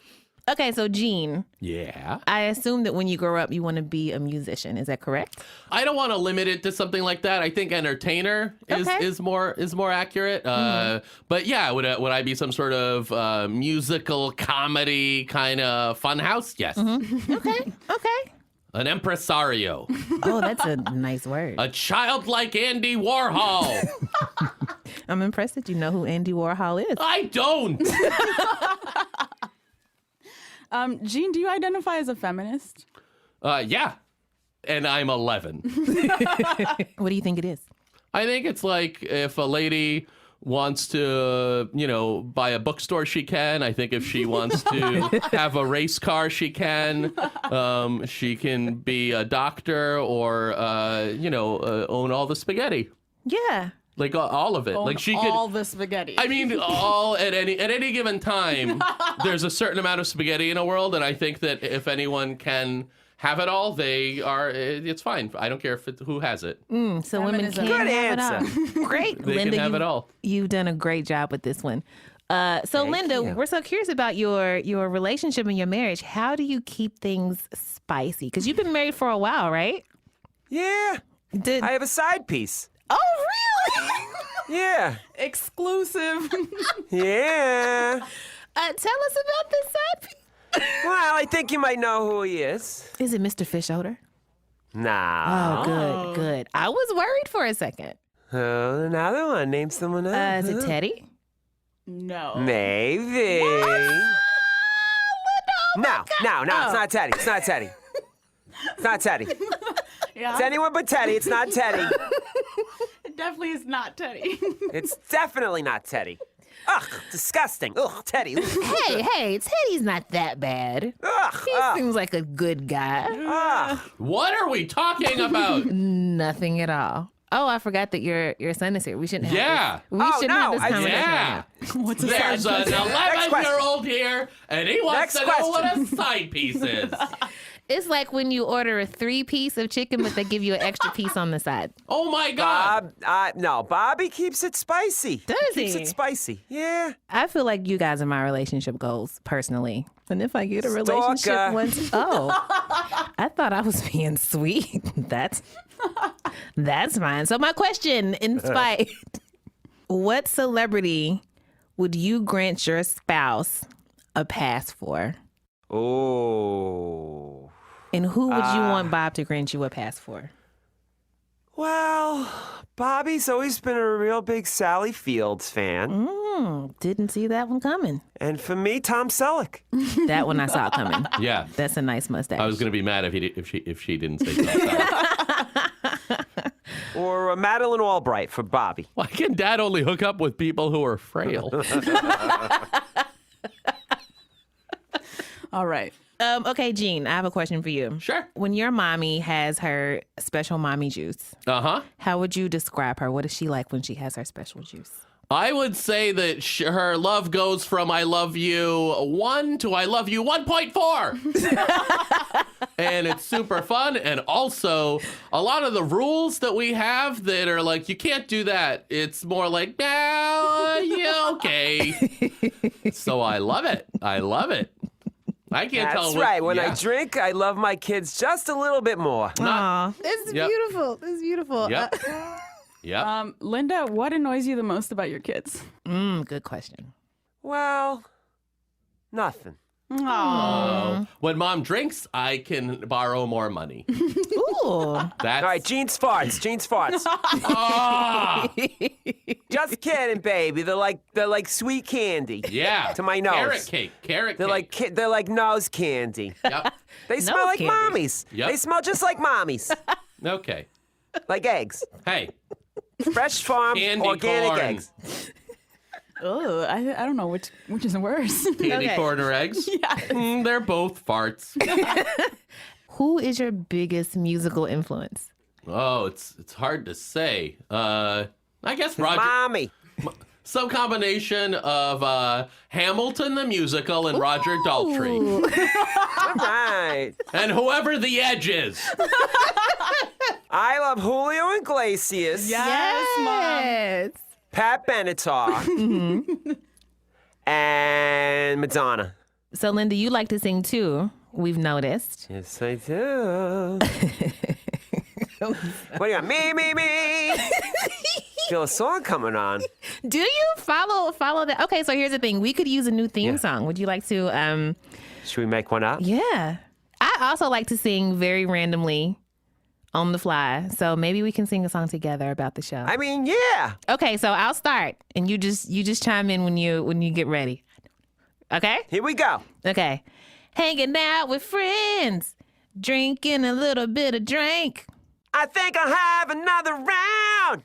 A: Okay, so Gene,
F: Yeah.
A: I assume that when you grow up, you want to be a musician. Is that correct?
F: I don't want to limit it to something like that. I think entertainer is more accurate. But yeah, would I be some sort of musical comedy kind of fun house? Yes.
A: Okay.
F: An impresario.
A: Oh, that's a nice word.
F: A childlike Andy Warhol.
A: I'm impressed that you know who Andy Warhol is.
F: I don't.
C: Gene, do you identify as a feminist?
F: Yeah. And I'm 11.
A: What do you think it is?
F: I think it's like if a lady wants to, buy a bookstore, she can. I think if she wants to have a race car, she can. She can be a doctor or, own all the spaghetti.
A: Yeah.
F: Like all of it.
C: Own
F: Like she
C: all
F: could.
C: the spaghetti.
F: I mean, all at any given time, there's a certain amount of spaghetti in a world, and I think that if anyone can have it all, it's fine. I don't care who has it.
A: So women
C: Feminism.
A: can
B: Good
A: have
B: answer.
A: it all. Great,
F: They
A: Linda.
F: can have it all.
A: You've done a great job with this one. So Linda,
B: you.
A: we're so curious about your relationship and your marriage. How do you keep things spicy? Because you've been married for a while, right?
B: Yeah. I have a side piece.
A: Oh, really?
B: Yeah.
C: Exclusive.
B: Yeah.
A: Tell us about this side piece.
B: Well, I think you might know who he is.
A: Is it Mr. Fish Odor?
B: Nah.
A: Oh, good. I was worried for a second.
B: Oh, another one. Name someone else.
A: Is it Teddy?
C: No.
B: Maybe. No, it's not Teddy. It's not Teddy. It's not Teddy.
C: Yeah.
B: It's anyone but Teddy. It's not Teddy.
C: It definitely is not Teddy.
B: It's definitely not Teddy. Ugh, disgusting. Ugh, Teddy.
A: Hey, Teddy's not that bad.
B: Ugh,
A: He seems like a good guy.
B: ugh.
F: What are we talking about?
A: Nothing at all. Oh, I forgot that your son is here. We shouldn't have
F: Yeah.
A: this. We shouldn't have this conversation
F: Yeah.
A: right now.
C: What's a
F: There's
C: side
F: an
C: piece?
F: 11-year-old here, and he wants
B: Next
F: to know what a side piece is.
A: It's like when you order a 3-piece of chicken, but they give you an extra piece on the side.
F: Oh my God.
B: No, Bobby keeps it spicy.
A: Does
B: Keeps
A: he?
B: it spicy. Yeah.
A: I feel like you guys are my relationship goals, personally. And if I get a
B: Stalker.
A: relationship once, I thought I was being sweet. That's fine. So my question, in spite, what celebrity would you grant your spouse a pass for?
B: Oh.
A: And who would you want Bob to grant you a pass for?
B: Well, Bobby's always been a real big Sally Fields fan.
A: Didn't see that one coming.
B: And for me, Tom Selleck.
A: That one I saw coming.
F: Yeah.
A: That's a nice mustache.
F: I was going to be mad if she didn't say something.
B: Or Madeline Albright for Bobby.
F: Why can Dad only hook up with people who are frail?
C: All right.
A: Okay, Gene, I have a question for you.
F: Sure.
A: When your mommy has her special mommy juice,
F: Uh-huh.
A: how would you describe her? What is she like when she has her special juice?
F: I would say that her love goes from I love you 1 to I love you 1.4. And it's super fun. And also, a lot of the rules that we have that are like, you can't do that. It's more like, yeah, okay. So I love it. I love it. I can't tell.
B: That's right. When I drink, I love my kids just a little bit more.
A: Aw, this is
F: Yep.
A: beautiful. This is beautiful.
F: Yep. Yep.
C: Linda, what annoys you the most about your kids?
A: Good question.
B: Well, nothing.
F: When Mom drinks, I can borrow more money.
A: Ooh.
F: That's
B: All right, Gene's farts. Gene's farts.
F: Ah,
B: Just kidding, baby. They're like sweet candy.
F: yeah.
B: To my nose.
F: Carrot cake.
B: They're like nose candy.
F: Yep.
B: They smell like
A: candy.
B: mommies.
F: Yep.
B: They smell just like mommies.
F: Okay.
B: Like eggs.
F: Hey.
B: Fresh farm
F: Candy
B: organic
F: corn.
B: eggs.
C: Oh, I don't know which is worse.
F: Candy
A: Okay.
F: corn or eggs? Yeah. They're both farts.
A: Who is your biggest musical influence?
F: Oh, it's hard to say. I guess Roger.
B: Mommy.
F: Some combination of Hamilton the musical and Roger Daltrey.
B: All right.
F: And whoever the Edge is.
B: I love Julio Iglesias.
A: Yes.
B: Pat Benatar. And Madonna.
A: So, Linda, you like to sing too, we've noticed.
B: Yes, I do. What do you got? Me. Feel a song coming on.
A: Do you follow that? Okay, so here's the thing. We could use a new theme song. Would you like to?
B: Should we make one up?
A: Yeah. I also like to sing very randomly on the fly. So maybe we can sing a song together about the show.
B: I mean, yeah.
A: Okay, so I'll start and you just chime in when you get ready. Okay?
B: Here we go.
A: Okay. Hanging out with friends, drinking a little bit of drink.
B: I think I'll have another round.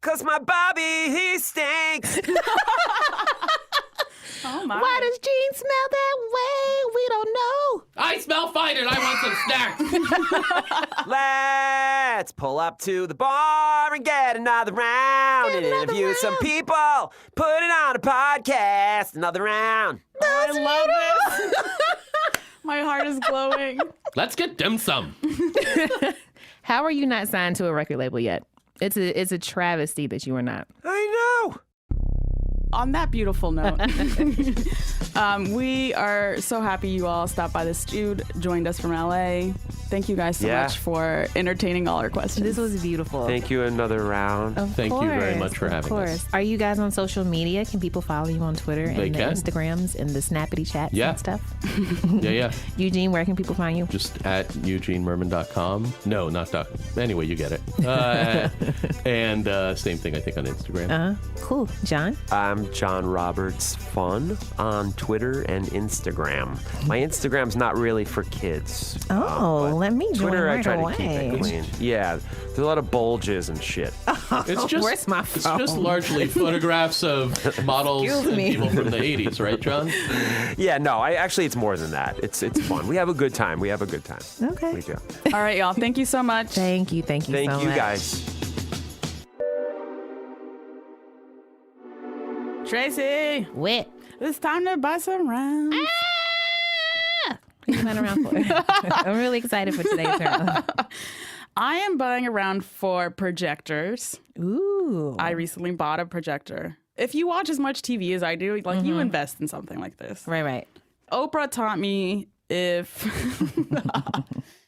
B: 'Cause my Bobby, he stinks.
C: Oh my.
A: Why does Gene smell that way? We don't know.
F: I smell fine and I want some snacks.
B: Let's pull up to the bar and get another round and interview some people. Put it on a podcast. Another round.
C: I love this. My heart is glowing.
F: Let's get dim sum.
A: How are you not signed to a record label yet? It's a travesty that you are not.
B: I know.
C: On that beautiful note, we are so happy you all stopped by the studio, joined us from LA. Thank you guys so much for entertaining all our questions.
A: This was beautiful.
B: Thank you. Another round.
F: Thank you very much for having us.
A: Are you guys on social media? Can people follow you on Twitter and the Instagrams and the snappity chats and stuff?
F: Yeah.
A: Eugene, where can people find you?
F: Just at eugenemirman.com. No, not .com. Anyway, you get it. And same thing, I think, on Instagram.
A: Cool. John?
B: I'm John Roberts Fun on Twitter and Instagram. My Instagram's not really for kids.
A: Let me join
B: Twitter,
A: right
B: I try
A: away.
B: to keep it clean. Yeah, there's a lot of bulges and shit.
F: It's just,
A: Where's my
F: it's
A: phone?
F: just largely photographs of models
A: Excuse
F: and
A: me.
F: people from the 80s, right, John?
B: Yeah, no, actually it's more than that. It's fun. We have a good time.
A: Okay.
B: We do.
C: All right, y'all. Thank you so much.
A: Thank you so much.
B: Thank you guys.
C: Tracy,
A: Wit.
C: it's time to buy some rounds.
A: What are you playing around for? I'm really excited for today's round.
C: I am buying a round for projectors.
A: Ooh.
C: I recently bought a projector. If you watch as much TV as I do, like you invest in something like this.
A: Right.
C: Oprah taught me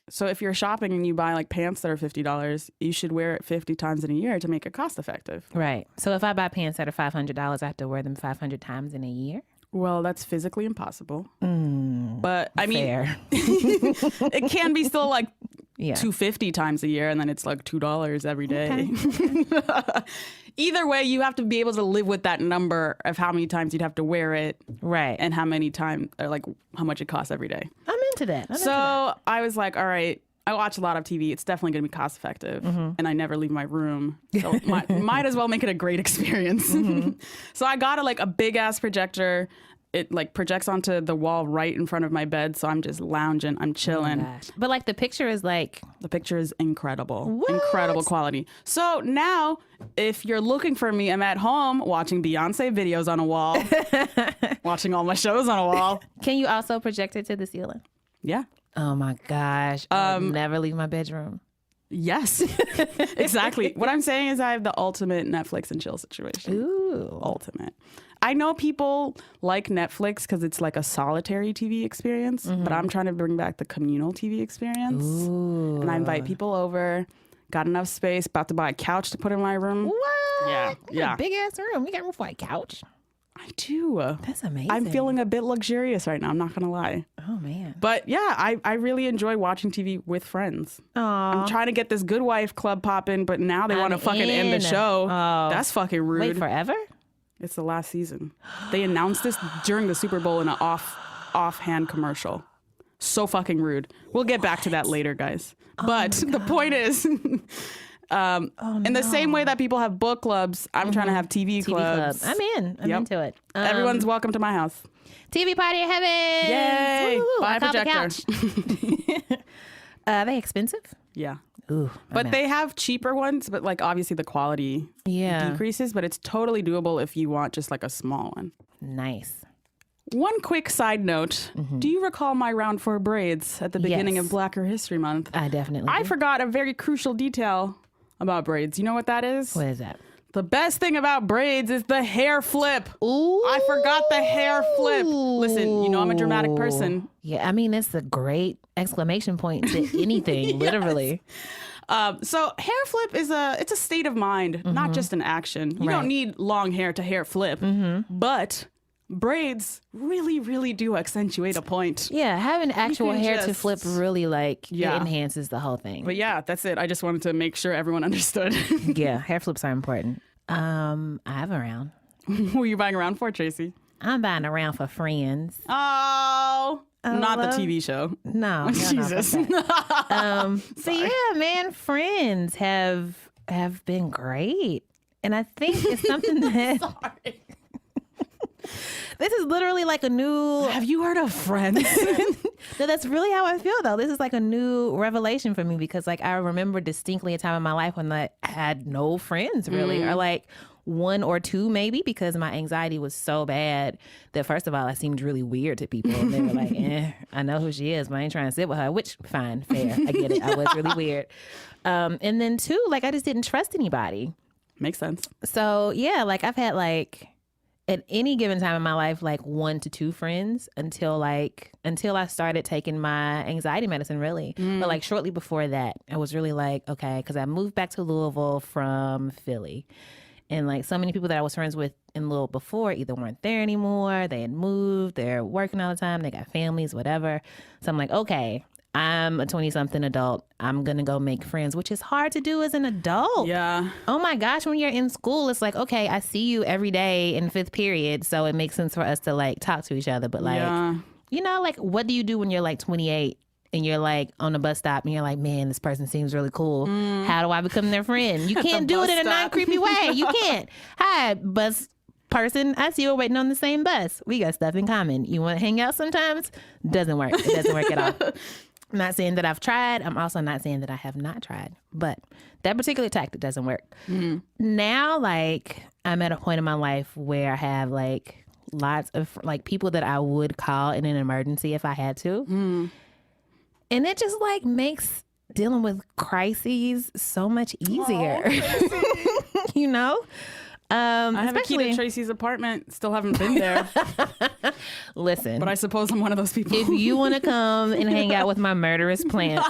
C: so if you're shopping and you buy like pants that are $50, you should wear it 50 times in a year to make it cost effective.
A: Right. So if I buy pants that are $500, I have to wear them 500 times in a year?
C: Well, that's physically impossible. But I mean,
A: Fair.
C: it can be still like
A: Yeah.
C: $250 times a year, and then it's like $2 every day.
A: Okay.
C: Either way, you have to be able to live with that number of how many times you'd have to wear it,
A: Right.
C: and how many times, or like how much it costs every day.
A: I'm into that.
C: So I was like, all right, I watch a lot of TV. It's definitely going to be cost effective, and I never leave my room. So might as well make it a great experience. So I got a big ass projector. It like projects onto the wall right in front of my bed. So I'm just lounging. I'm chilling.
A: But like the picture is like...
C: The picture is incredible.
A: What?
C: Incredible quality. So now, if you're looking for me, I'm at home watching Beyonce videos on a wall, watching all my shows on a wall.
A: Can you also project it to the ceiling?
C: Yeah.
A: Oh my gosh. I'll never leave my bedroom.
C: Yes, exactly. What I'm saying is I have the ultimate Netflix and chill situation.
A: Ooh.
C: Ultimate. I know people like Netflix because it's like a solitary TV experience, but I'm trying to bring back the communal TV experience.
A: Ooh.
C: And I invite people over, got enough space, about to buy a couch to put in my room.
A: What?
C: Yeah,
A: You got a big ass room. You got room for a couch.
C: I do.
A: That's amazing.
C: I'm feeling a bit luxurious right now, I'm not going to lie.
A: Oh, man.
C: But yeah, I really enjoy watching TV with friends.
A: Aww.
C: I'm trying to get this Good Wife Club popping, but now they want to
A: I'm
C: fucking end the
A: in.
C: show.
A: Oh.
C: That's fucking rude.
A: Wait, forever?
C: It's the last season. They announced this during the Super Bowl in an offhand commercial. So fucking rude. We'll get back to that later, guys. But the point is, in the same way that people have book clubs, I'm trying to have TV clubs.
A: I'm in. I'm into it.
C: Everyone's welcome to my house.
A: TV party at Heaven.
C: Yay!
A: Woo,
C: Buy
A: I
C: a
A: called the
C: projector.
A: couch. Are they expensive?
C: Yeah.
A: Ooh,
C: But they have cheaper ones, but like obviously the quality decreases, but it's totally doable if you want just like a small one.
A: Nice.
C: One quick side note. Do you recall my round 4 braids at the beginning of Black History Month?
A: I definitely
C: I
A: do.
C: forgot a very crucial detail about braids. You know what that is?
A: What is that?
C: The best thing about braids is the hair flip.
A: Ooh.
C: I forgot the hair flip. Listen, you know I'm a dramatic person.
A: Yeah, I mean, it's a great exclamation point to anything, literally.
C: So hair flip is it's a state of mind, not just an action. You don't need long hair to hair flip, but braids really, really do accentuate a point.
A: Yeah, having actual
C: can
A: hair to
C: just-
A: flip really it
C: Yeah.
A: enhances the whole thing.
C: But yeah, that's it. I just wanted to make sure everyone understood.
A: Yeah, hair flips are important. I have a round.
C: Who are you buying around for, Tracy?
A: I'm buying a round for friends.
C: Oh, not the
A: love-
C: TV show.
A: No,
C: Jesus.
A: so yeah, man, friends have been great, and I think it's something that. This is literally like a new.
C: Have you heard of Friends?
A: No, that's really how I feel though. This is like a new revelation for me because like I remember distinctly a time in my life when I had no friends really, or like one or two maybe, because my anxiety was so bad that first of all I seemed really weird to people. And they were like, I know who she is, but I ain't trying to sit with her. Which fine, fair, I get it. I was really weird. And then two, like I just didn't trust anybody.
C: Makes sense.
A: So yeah, like I've had like at any given time in my life, like 1 to 2 friends until I started taking my anxiety medicine, really. But like shortly before that, I was really like, okay, because I moved back to Louisville from Philly. And like so many people that I was friends with in Louisville before either weren't there anymore, they had moved, they're working all the time, they got families, whatever. So I'm like, okay, I'm a 20-something adult. I'm going to go make friends, which is hard to do as an adult.
C: Yeah.
A: Oh my gosh, when you're in school, it's like, okay, I see you every day in 5th period, so it makes sense for us to like talk to each other. But like, you know, like what do you do when you're like 28 and you're like on the bus stop and you're like, man, this person seems really cool. How do I become their friend? You can't do it in a non-creepy way. You can't. Hi, bus person, I see you waiting on the same bus. We got stuff in common. You want to hang out sometimes? Doesn't work. It doesn't work at all. I'm not saying that I've tried. I'm also not saying that I have not tried. But that particular tactic doesn't work. Now, like, I'm at a point in my life where I have, like, lots of, like, people that I would call in an emergency if I had to. And it just, like, makes dealing with crises so much easier. You know?
C: I have a key to Tracy's apartment. Still haven't been there.
A: Listen.
C: But I suppose I'm one of those people.
A: If you want to come and hang out with my murderous plant,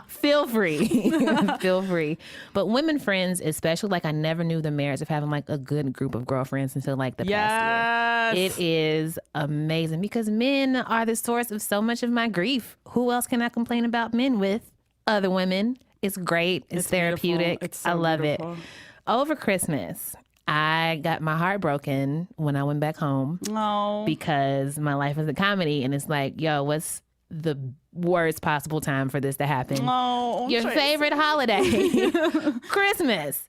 A: feel free. Feel free. But women friends, especially, like I never knew the merits of having like a good group of girlfriends until like the past year. It is amazing because men are the source of so much of my grief. Who else can I complain about men with? Other women. It's great. It's therapeutic.
C: It's so
A: I love
C: beautiful.
A: it. Over Christmas, I got my heart broken when I went back home because my life is a comedy. And it's like, yo, what's the worst possible time for this to happen? Your
C: Tracy.
A: favorite holiday, Christmas.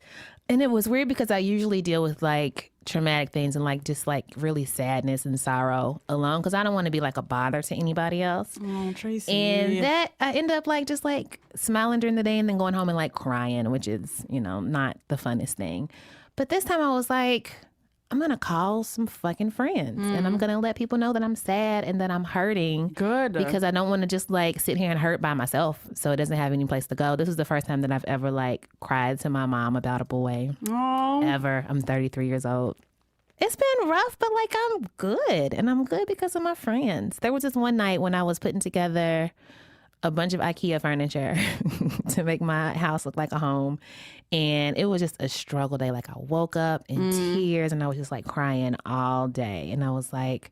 A: And it was weird because I usually deal with like traumatic things and like just like really sadness and sorrow alone because I don't want to be like a bother to anybody else.
C: Oh, Tracy.
A: And that I end up like just like smiling during the day and then going home and like crying, which is, you know, not the funnest thing. But this time I was like, I'm going to call some fucking friends and I'm going to let people know that I'm sad and that I'm hurting.
C: Good.
A: Because I don't want to just like sit here and hurt by myself so it doesn't have any place to go. This is the first time that I've ever like cried to my mom about a boy. Ever. I'm 33 years old. It's been rough, but like I'm good. And I'm good because of my friends. There was this one night when I was putting together a bunch of IKEA furniture to make my house look like a home. And it was just a struggle day. Like I woke up in tears and I was just like crying all day. And I was like,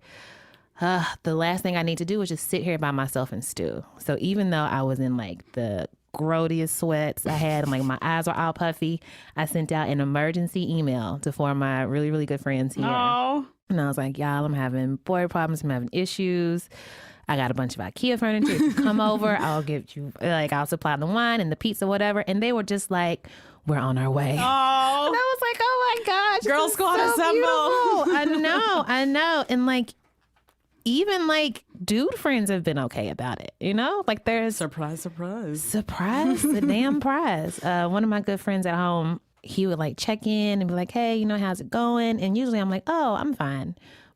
A: the last thing I need to do is just sit here by myself and stew. So even though I was in like the grodiest sweats I had, and like my eyes were all puffy, I sent out an emergency email to 4 of my really, really good friends here. And I was like, y'all, I'm having boy problems. I'm having issues. I got a bunch of IKEA furniture. If you come over, I'll give you, like, I'll supply the wine and the pizza, whatever. And they were just like, we're on our way. And I was like, oh my gosh.
C: Girl
A: this is
C: squad
A: so
C: assemble.
A: beautiful. I know. And like, even like dude friends have been okay about it, you know? Like there's
C: Surprise.
A: the damn prize. One of my good friends at home, he would like check in and be like, hey, you know, how's it going? And usually I'm like, oh, I'm fine.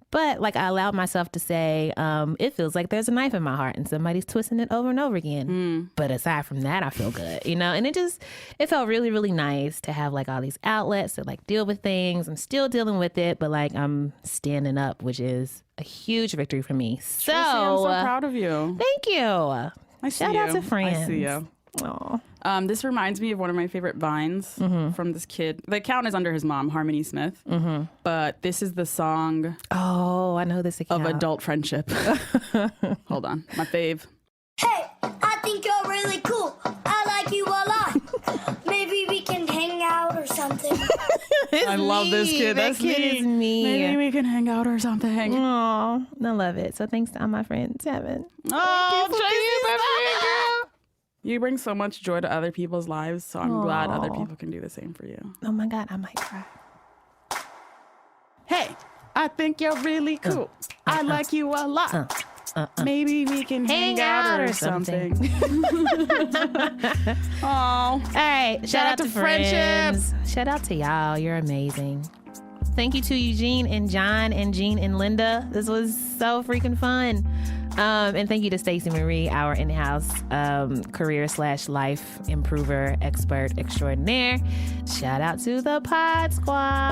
A: But like I allowed myself to say, it feels like there's a knife in my heart and somebody's twisting it over and over again. But aside from that, I feel good, you know? And it felt really, really nice to have like all these outlets to like deal with things. I'm still dealing with it, but like I'm standing up, which is a huge victory for me. So,
C: Tracy, I'm so proud of you.
A: Thank you.
C: I see
A: Shout
C: you.
A: out to friends.
C: I see you.
A: Aw.
C: This reminds me of one of my favorite vines from this kid. The account is under his mom, Harmony Smith. But this is the song
A: Oh, I know this account.
C: of adult friendship. Hold on. My fave.
L: Hey, I think you're really cool. I like you a lot. Maybe we can hang out or something.
C: I love this kid.
A: That kid is me.
C: Maybe we can hang out or something.
A: Oh, I love it. So thanks to all my friends, Heben.
C: Oh, Tracy, my girl. You bring so much joy to other people's lives, so I'm glad other people can do the same for you.
A: Oh my God, I might cry.
C: Hey, I think you're really cool. I like you a lot. Maybe we can hang out or something. Oh,
A: All right, shout out to
C: friendship.
A: friends. Shout out to y'all. You're amazing. Thank you to Eugene and John and Jean and Linda. This was so freaking fun. And thank you to Stacey Marie, our in-house career/life improver expert extraordinaire. Shout out to the Pod Squad.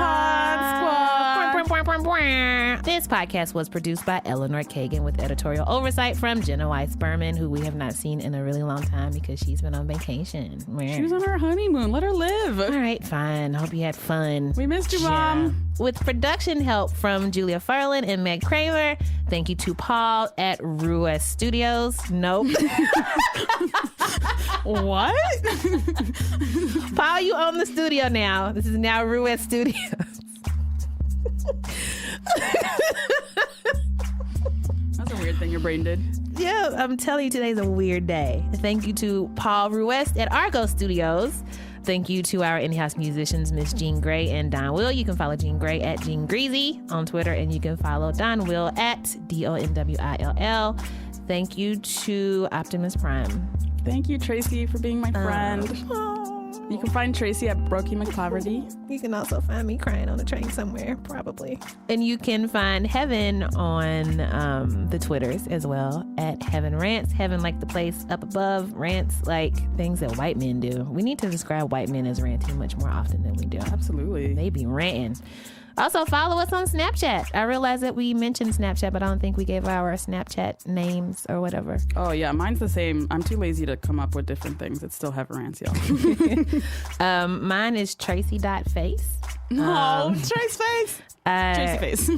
A: This podcast was produced by Eleanor Kagan with editorial oversight from Jenna Weiss Berman, who we have not seen in a really long time because she's been on vacation.
C: She was on her honeymoon. Let her live.
A: All right, fine. Hope you had fun.
C: We missed you, Mom.
A: With production help from Julia Furlan and Meg Kramer. Thank you to Paul at Ruest Studios. Nope.
C: What?
A: Paul, you own the studio now. This is now Ruest Studios.
C: That's a weird thing your brain did.
A: Yeah, I'm telling you, today's a weird day. Thank you to Paul Ruest at Argo Studios. Thank you to our in-house musicians, Miss Jean Gray and Don Will. You can follow Jean Gray at Jean Greasy on Twitter, and you can follow Don Will at DONWILL. Thank you to Optimus Prime.
C: Thank you, Tracy, for being my friend. You can find Tracy at Brokey McClaverty.
A: You can also find me crying on a train somewhere, probably. And you can find Heben on the Twitters as well, at Heben Rants. Heben like the place up above, rants like things that white men do. We need to describe white men as ranting much more often than we do.
C: Absolutely.
A: They be ranting. Also, follow us on Snapchat. I realize that we mentioned Snapchat, but I don't think we gave our Snapchat names or whatever.
C: Oh, yeah. Mine's the same. I'm too lazy to come up with different things. It's still Heben Rants, y'all.
A: Mine is Tracy.face.
C: No, Trace Face. Tracy Face.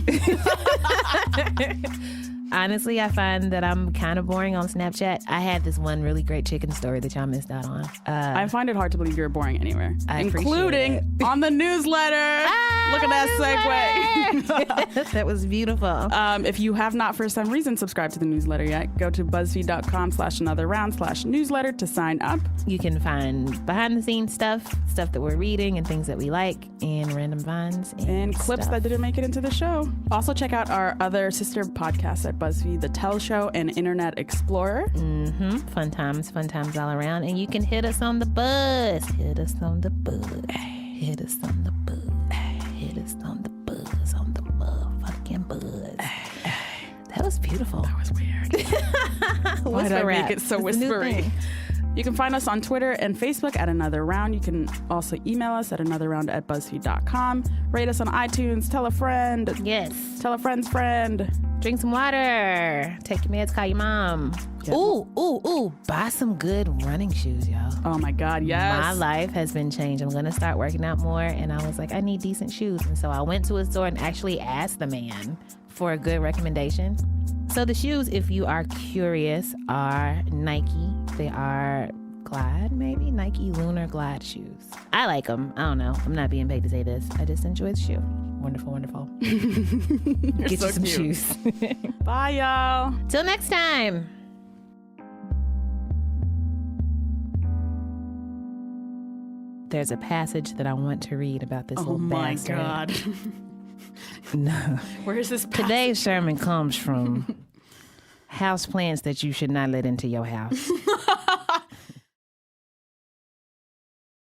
A: Honestly, I find that I'm kind of boring on Snapchat. I had this one really great chicken story that y'all missed out on.
C: I find it hard to believe you're boring anywhere, including
A: it.
C: on the newsletter. Look at that segue.
A: That was beautiful.
C: If you have not, for some reason, subscribed to the newsletter yet, go to BuzzFeed.com/anotherround/newsletter to sign up.
A: You can find behind-the-scenes stuff that we're reading and things that we like, and random vines
C: and clips
A: stuff
C: that didn't make it into the show. Also, check out our other sister podcasts at BuzzFeed, The Tell Show and Internet Explorer.
A: Fun times all around. And you can hit us on the buzz. Hit us on the buzz. Hit us on the buzz. Hit us on the buzz. On the motherfucking buzz. That was beautiful.
C: That was weird. Why did I make it so whispery? You can find us on Twitter and Facebook at Another Round. You can also email us at anotherround@buzzfeed.com. Rate us on iTunes. Tell a friend.
A: Yes.
C: Tell a friend's friend.
A: Drink some water. Take your meds. Call your mom. Yep. Ooh. Buy some good running shoes, y'all.
C: Oh my God, yes.
A: My life has been changed. I'm going to start working out more. And I was like, I need decent shoes. And so I went to a store and actually asked the man for a good recommendation. So the shoes, if you are curious, are Nike. They are Glide, maybe? Nike Lunar Glide shoes. I like them. I don't know. I'm not being paid to say this. I just enjoy the shoe. Wonderful. Get
C: so
A: you some
C: cute.
A: shoes.
C: Bye, y'all.
A: Till next time. There's a passage that I want to read about this little bastard.
C: Oh my God.
A: No.
C: Where is this passage?
A: Today's sermon comes from house plants that you should not let into your house.